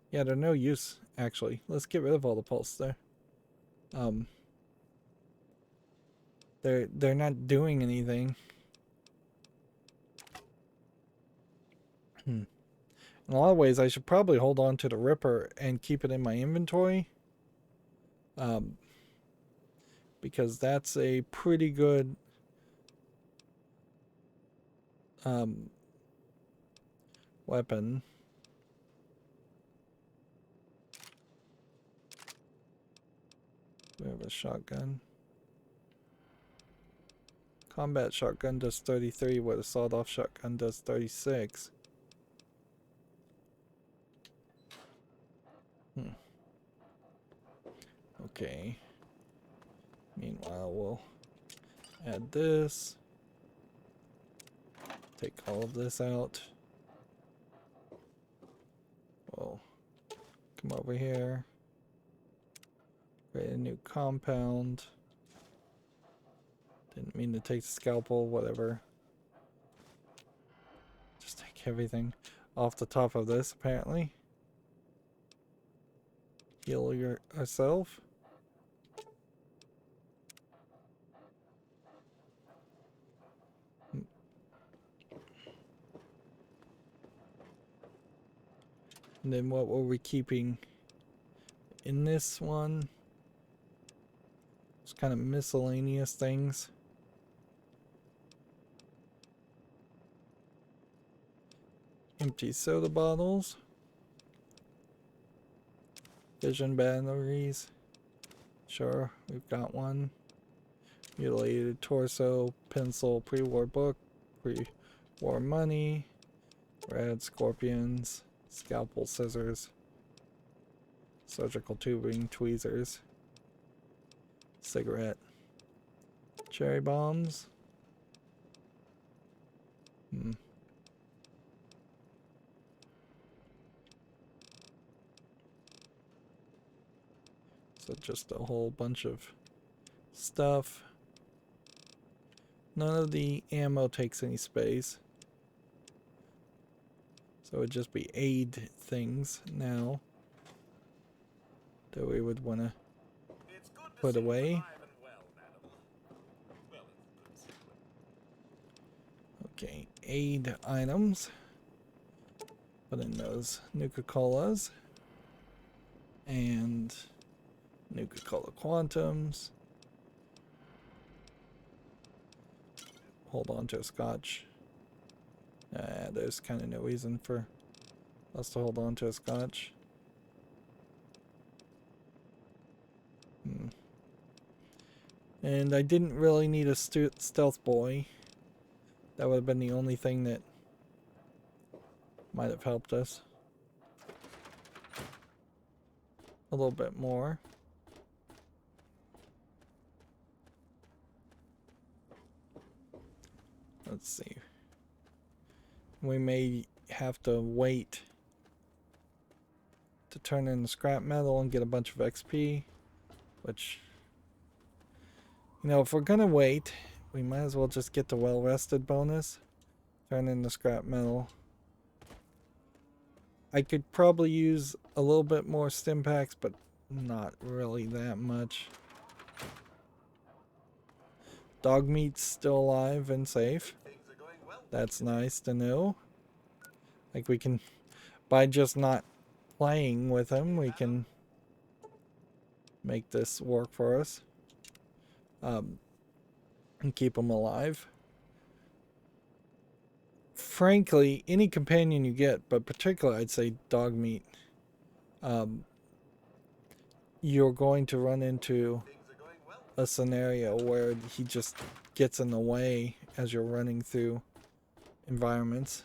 Yeah, they're no use, actually. Let's get rid of all the pulse there. They're not doing anything. In a lot of ways, I should probably hold on to the Ripper and keep it in my inventory. Because that's a pretty good weapon. We have a shotgun. Combat shotgun does 33, where the sawed-off shotgun does 36. Okay. Meanwhile, we'll add this. Take all of this out. We'll come over here. Create a new compound. Didn't mean to take the scalpel, whatever. Just take everything off the top of this, apparently. Heal yourself. And then what were we keeping in this one? It's kind of miscellaneous things. Empty soda bottles. Vision batteries. Sure, we've got one. Mutilated torso, pencil, pre-war book, pre-war money, red scorpions, scalpel scissors, surgical tubing, tweezers, cigarette, cherry bombs. So just a whole bunch of stuff. None of the ammo takes any space. So it would just be aid things now that we would want to put away. Okay, aid items. Put in those Nuka-Colas. And Nuka-Cola Quantums. Hold on to a scotch. There's kind of no reason for us to hold on to a scotch. And I didn't really need a stealth boy. That would have been the only thing that might have helped us a little bit more. Let's see. We may have to wait to turn in the scrap metal and get a bunch of XP, which, you know, if we're gonna wait, we might as well just get the well-rested bonus. Turn in the scrap metal. I could probably use a little bit more stim packs, but not really that much. Dog meat's still alive and safe. That's nice to know. Like, we can, by just not playing with him, we can make this work for us. And keep him alive. Frankly, any companion you get, but particularly I'd say dog meat, you're going to run into a scenario where he just gets in the way as you're running through environments.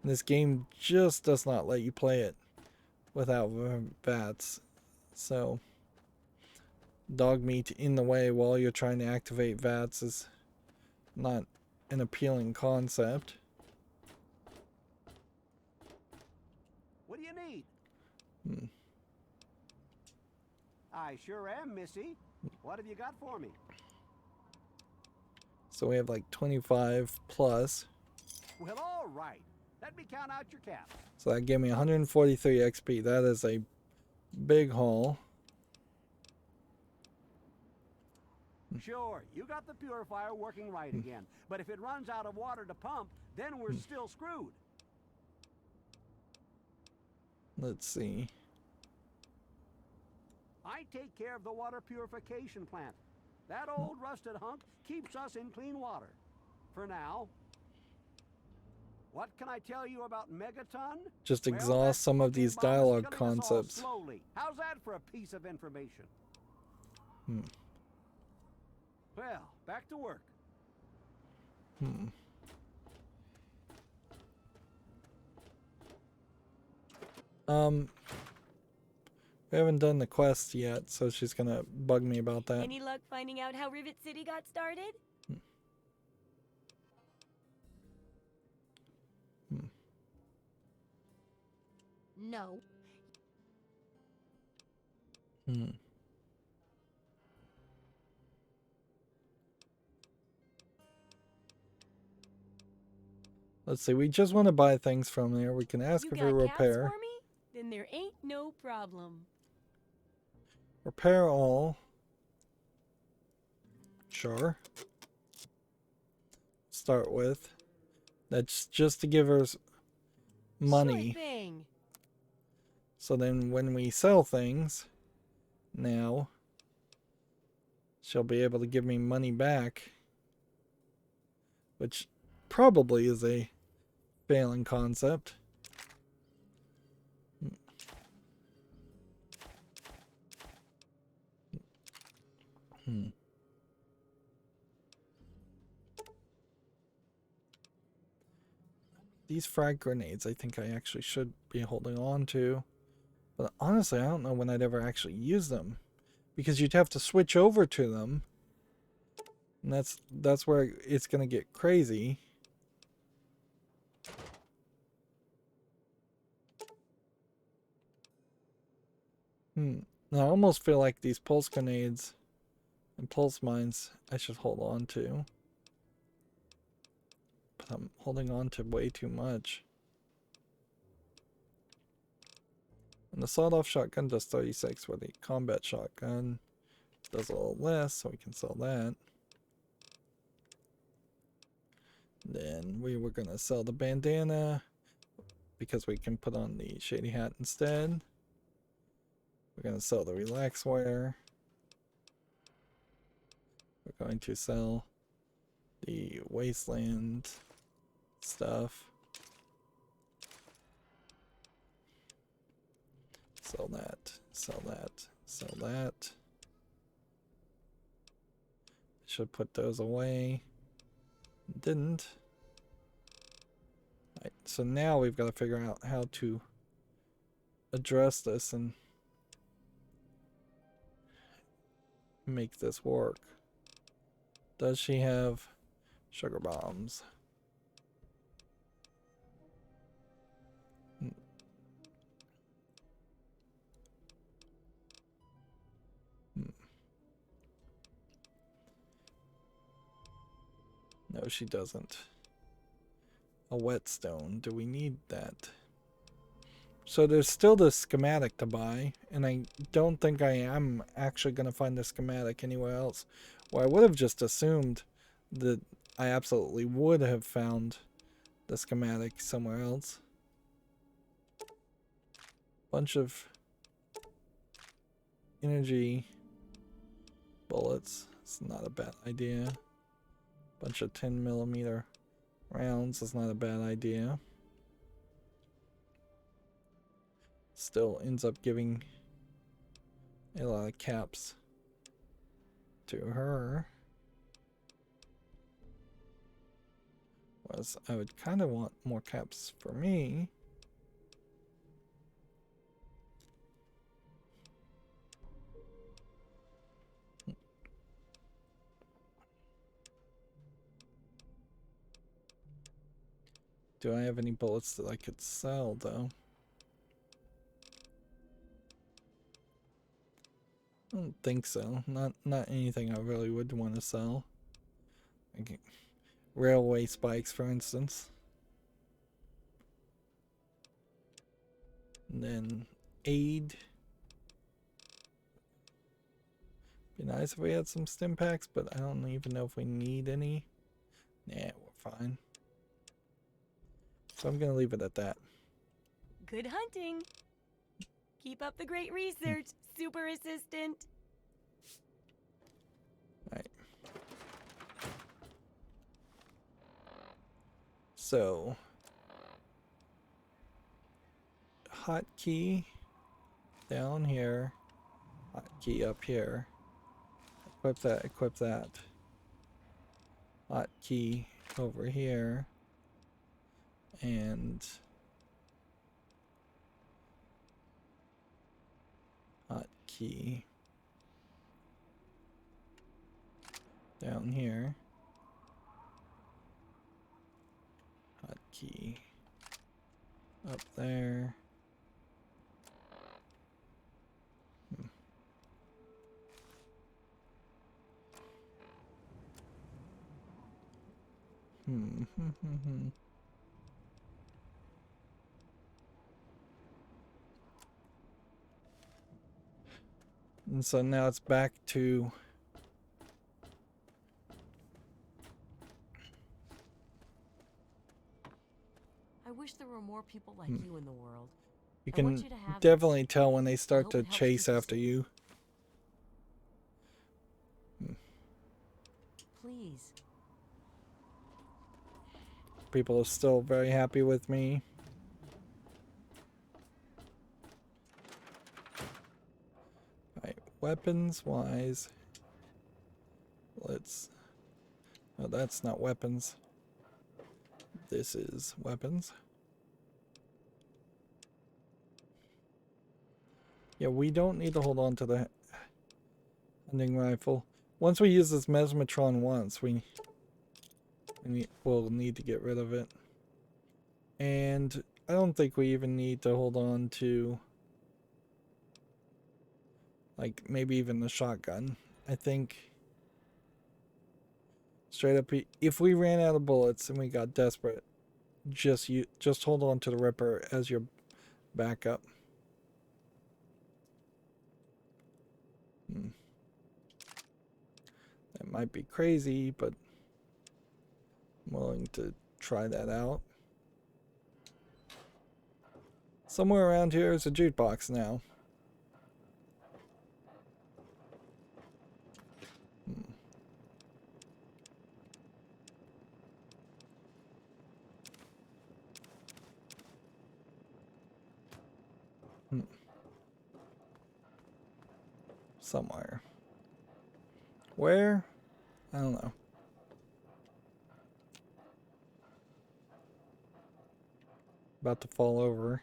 This game just does not let you play it without VATS. So dog meat in the way while you're trying to activate VATS is not an appealing concept. What do you need? I sure am, Missy. What have you got for me? So we have like 25 plus. Well, all right. Let me count out your caps. So that gave me 143 XP. That is a big haul. Sure, you got the purifier working right again. But if it runs out of water to pump, then we're still screwed. Let's see. I take care of the water purification plant. That old rusted hunk keeps us in clean water. For now. What can I tell you about Megaton? Just Well, exhaust some of these dialogue killing us all concepts. slowly. How's that for a piece of information? Well, back to work. We haven't done the quest yet, so she's gonna bug me about that. Any luck finding out how Rivet City got started? No. Let's see, we just want to buy things from there. We can ask You her got for repair. caps for me? Then there ain't no problem. Repair all. Sure. Start with. That's just to give her money. Sure thing. So then when we sell things, now, she'll be able to give me money back. Which probably is a failing concept. These frag grenades, I think I actually should be holding on to. But honestly, I don't know when I'd ever actually use them. Because you'd have to switch over to them. And that's where it's going to get crazy. I almost feel like these pulse grenades and pulse mines I should hold on to. But I'm holding on to way too much. And the sawed-off shotgun does 36, where the combat shotgun does a little less, so we can sell that. Then we were going to sell the bandana because we can put on the shady hat instead. We're going to sell the relax wear. We're going to sell the wasteland stuff. Sell that, sell that, sell that. Should put those away. Didn't. Right, so now we've got to figure out how to address this and make this work. Does she have sugar bombs? No, she doesn't. A whetstone. Do we need that? So there's still the schematic to buy, and I don't think I am actually going to find the schematic anywhere else. Well, I would have just assumed that I absolutely would have found the schematic somewhere else. Bunch of energy bullets. It's not a bad idea. Bunch of 10mm rounds is not a bad idea. Still ends up giving a lot of caps to her. Whereas I would kind of want more caps for me. Do I have any bullets that I could sell, though? I don't think so. Not anything I really would want to sell. Okay. Railway spikes, for instance. And then aid. Be nice if we had some stim packs, but I don't even know if we need any. Nah, we're fine. So I'm going to leave it at that. Good hunting. Keep up the great research, super assistant. Alright. So, hotkey down here, hotkey up here. Equip that, equip that. Hotkey over here. And hotkey down here. Hotkey up there. And so now it's back to I wish there were more people like you in the world. you I want can you to have definitely this. tell when they I start hope to it helps chase keep after safe. you. Please. People are still very happy with me. Alright, weapons wise. Let's. Oh, that's not weapons. This is weapons. Yeah, we don't need to hold on to the hunting rifle. Once we use this mesmetron once, we'll need to get rid of it. And I don't think we even need to hold on to Like, maybe even the shotgun. I think, straight up, if we ran out of bullets and we got desperate, just hold on to the Ripper as your backup. That might be crazy, but I'm willing to try that out. Somewhere around here is a jukebox now. Somewhere. Where? I don't know. About to fall over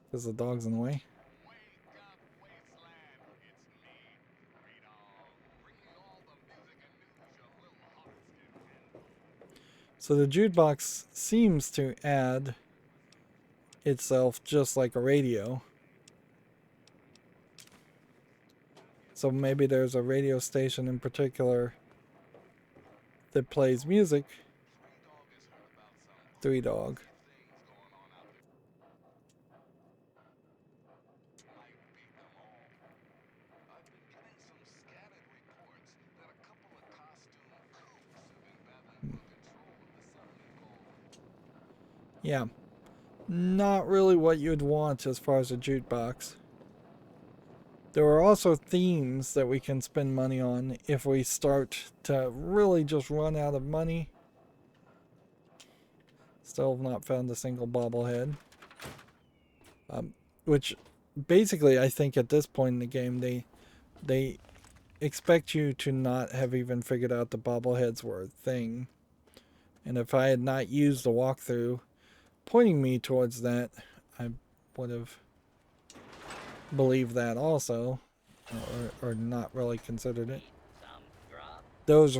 because the dog's in the way. So the jukebox seems to add itself just like a radio. So maybe there's a radio station in particular that plays music. Three Dog. Yeah. Not really what you'd want as far as a jukebox. There are also themes that we can spend money on if we start to really just run out of money. Still have not found a single bobblehead. Which basically I think at this point in the game they expect you to not have even figured out the bobbleheads were a thing. And if I had not used the walkthrough pointing me towards that, I would have believed that also, or not really considered it. Those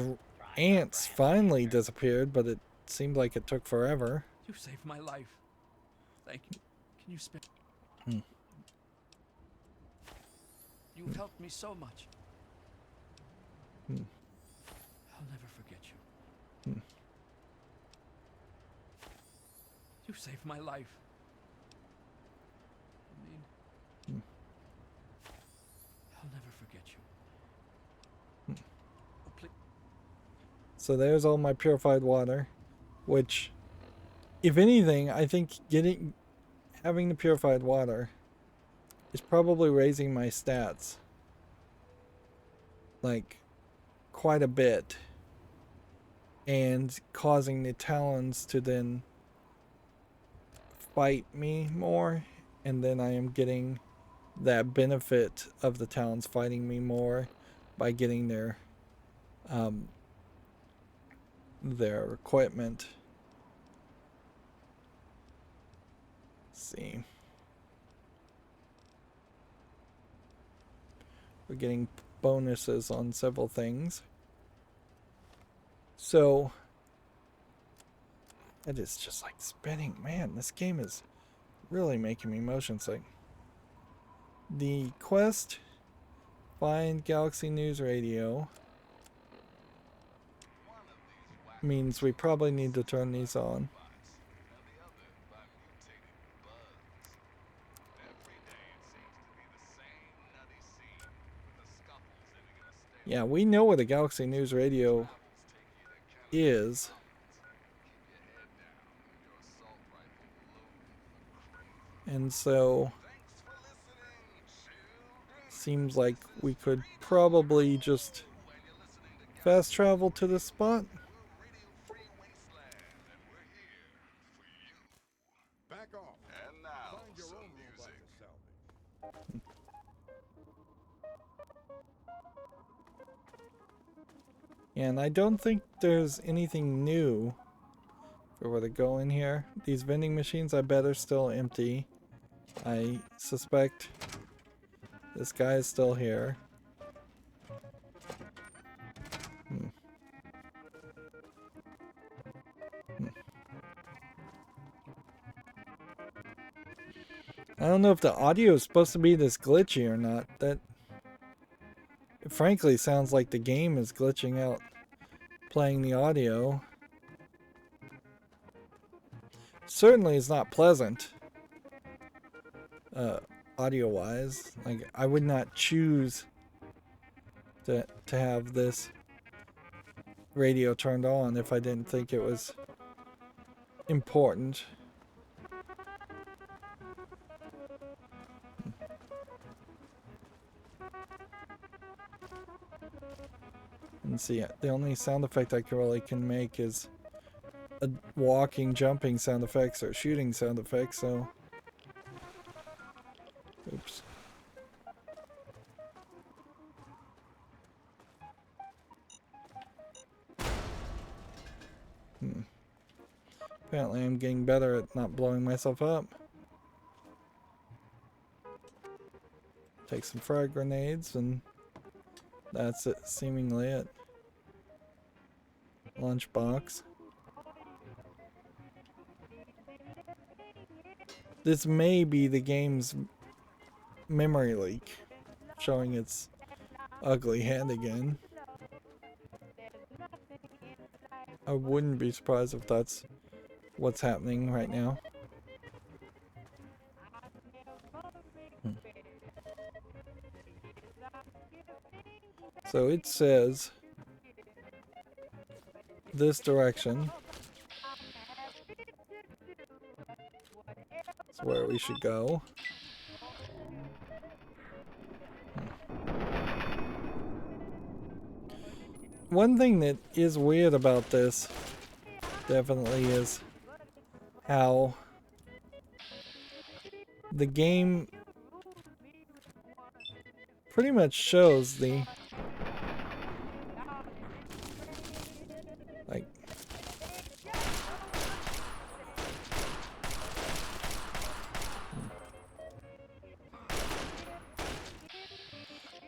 ants finally disappeared, but it seemed like it took forever. You saved my life. Thank you. Can you spare? You've helped me so much. I'll never forget you. You saved my life. I mean, I'll never forget you. Oh, please. So there's all my purified water, which, if anything, I think having the purified water is probably raising my stats like quite a bit and causing the Talons to then fight me more, and then I am getting that benefit of the Talons fighting me more by getting their equipment. Let's see. We're getting bonuses on several things. So it is just like spinning. Man, this game is really making me motion sick. The quest, find Galaxy News Radio, means we probably need to turn these on. Yeah, we know what a Galaxy News Radio is. And so seems like we could probably just fast travel to this spot. Back off. And now, find your own music. And I don't think there's anything new if we were to go in here. These vending machines I bet are still empty. I suspect this guy is still here. I don't know if the audio is supposed to be this glitchy or not. That It frankly sounds like the game is glitching out playing the audio. Certainly is not pleasant. Audio-wise. Like, I would not choose to have this radio turned on if I didn't think it was important. And see, the only sound effect I can make is a walking, jumping sound effects or shooting sound effects, so... Oops. Apparently I'm getting better at not blowing myself up. Take some frag grenades and that's it, seemingly it. Lunchbox. This may be the game's memory leak, showing its ugly head again. I wouldn't be surprised if that's what's happening right now. So it says this direction is where we should go. One thing that is weird about this definitely is how the game pretty much shows the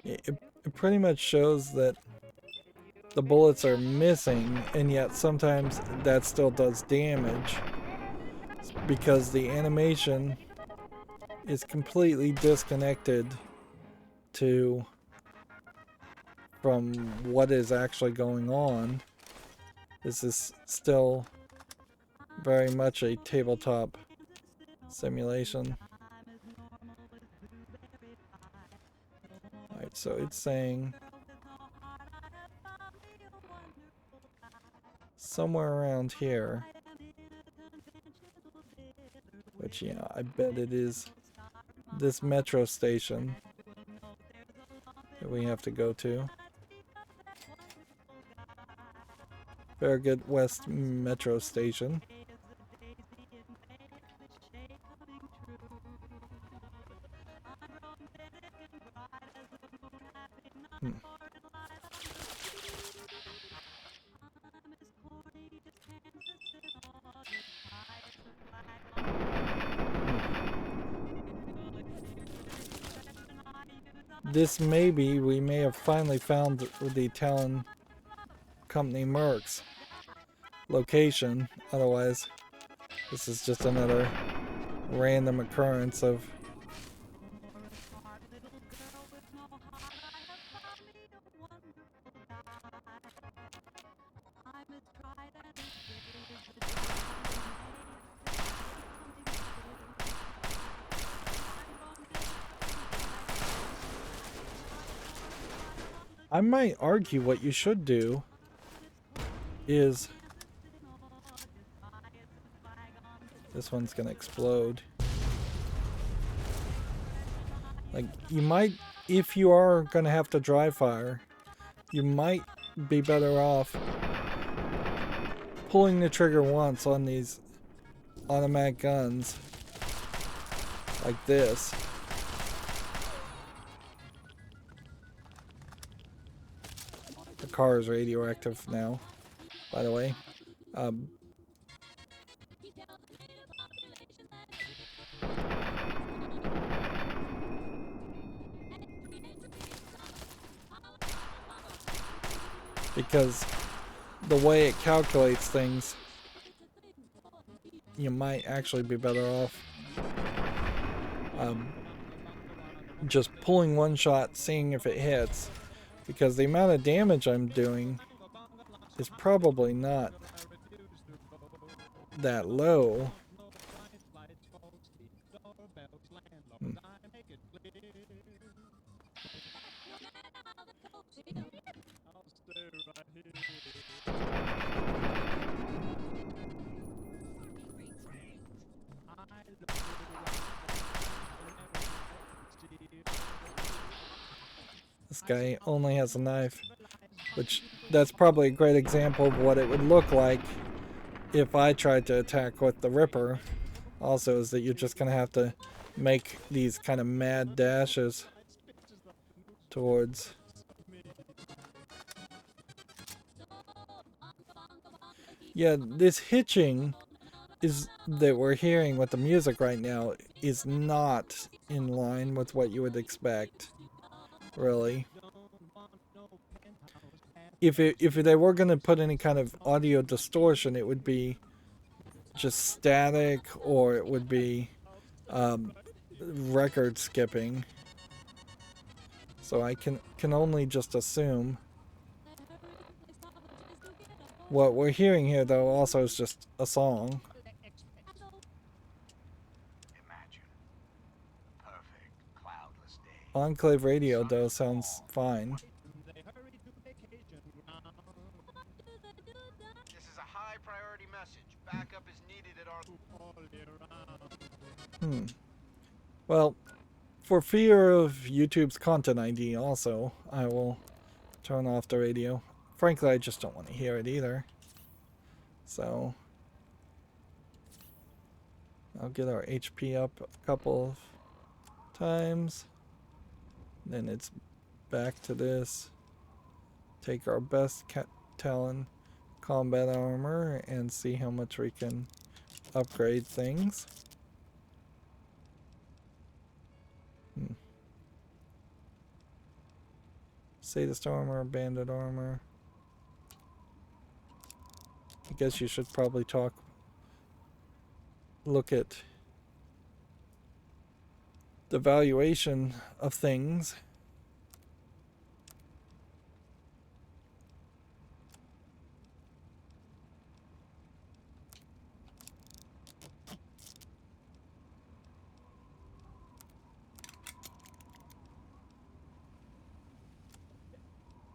it pretty much shows that the bullets are missing, and yet sometimes that still does damage because the animation is completely disconnected from what is actually going on. This is still very much a tabletop simulation. Alright, so it's saying somewhere around here, which, yeah, I bet it is this metro station that we have to go to. Farragut West Metro Station. This we may have finally found the Talon Company Mercs location. Otherwise, this is just another random occurrence of I might argue what you should do is this one's gonna explode. Like, you might, if you are gonna have to dry fire, you might be better off pulling the trigger once on these automatic guns like this. The car is radioactive now, by the way. Because the way it calculates things, you might actually be better off just pulling one shot, seeing if it hits, because the amount of damage I'm doing is probably not that low. This guy only has a knife, which that's probably a great example of what it would look like if I tried to attack with the Ripper. Also, is that you're just going to have to make these kind of mad dashes towards. Yeah, this hitching is that we're hearing with the music right now is not in line with what you would expect, really. If they were going to put any kind of audio distortion, it would be just static, or it would be record skipping. So I can only just assume. What we're hearing here, though, also is just a song. Enclave radio, though, sounds fine. This is a high priority message. Backup is needed at our... Well, for fear of YouTube's content ID also, I will turn off the radio. Frankly, I just don't want to hear it either. So I'll get our HP up a couple of times. Then it's back to this. Take our best Talon combat armor and see how much we can upgrade things. Sadist armor, bandit armor. I guess you should probably look at the valuation of things.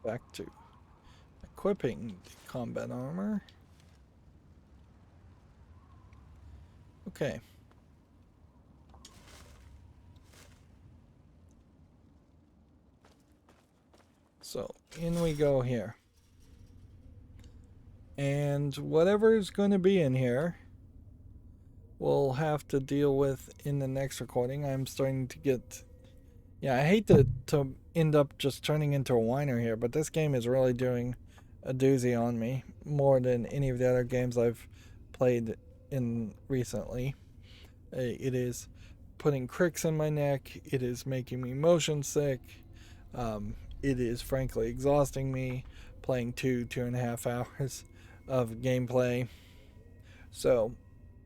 Back to equipping the combat armor. Okay. So in we go here. And whatever is going to be in here, we'll have to deal with in the next recording. I'm starting to get... Yeah, I hate to end up just turning into a whiner here, but this game is really doing a doozy on me. More than any of the other games I've played in recently. It is putting cricks in my neck. It is making me motion sick. It is frankly exhausting me playing 2.5 hours of gameplay. So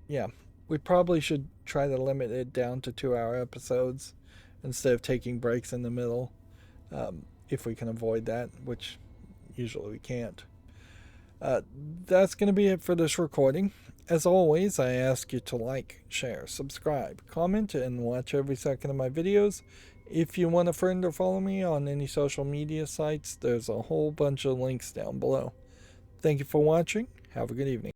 yeah, we probably should try to limit it down to 2-hour episodes instead of taking breaks in the middle, if we can avoid that, which usually we can't. That's going to be it for this recording. As always, I ask you to like, share, subscribe, comment, and watch every second of my videos. If you want a friend or follow me on any social media sites, there's a whole bunch of links down below. Thank you for watching. Have a good evening.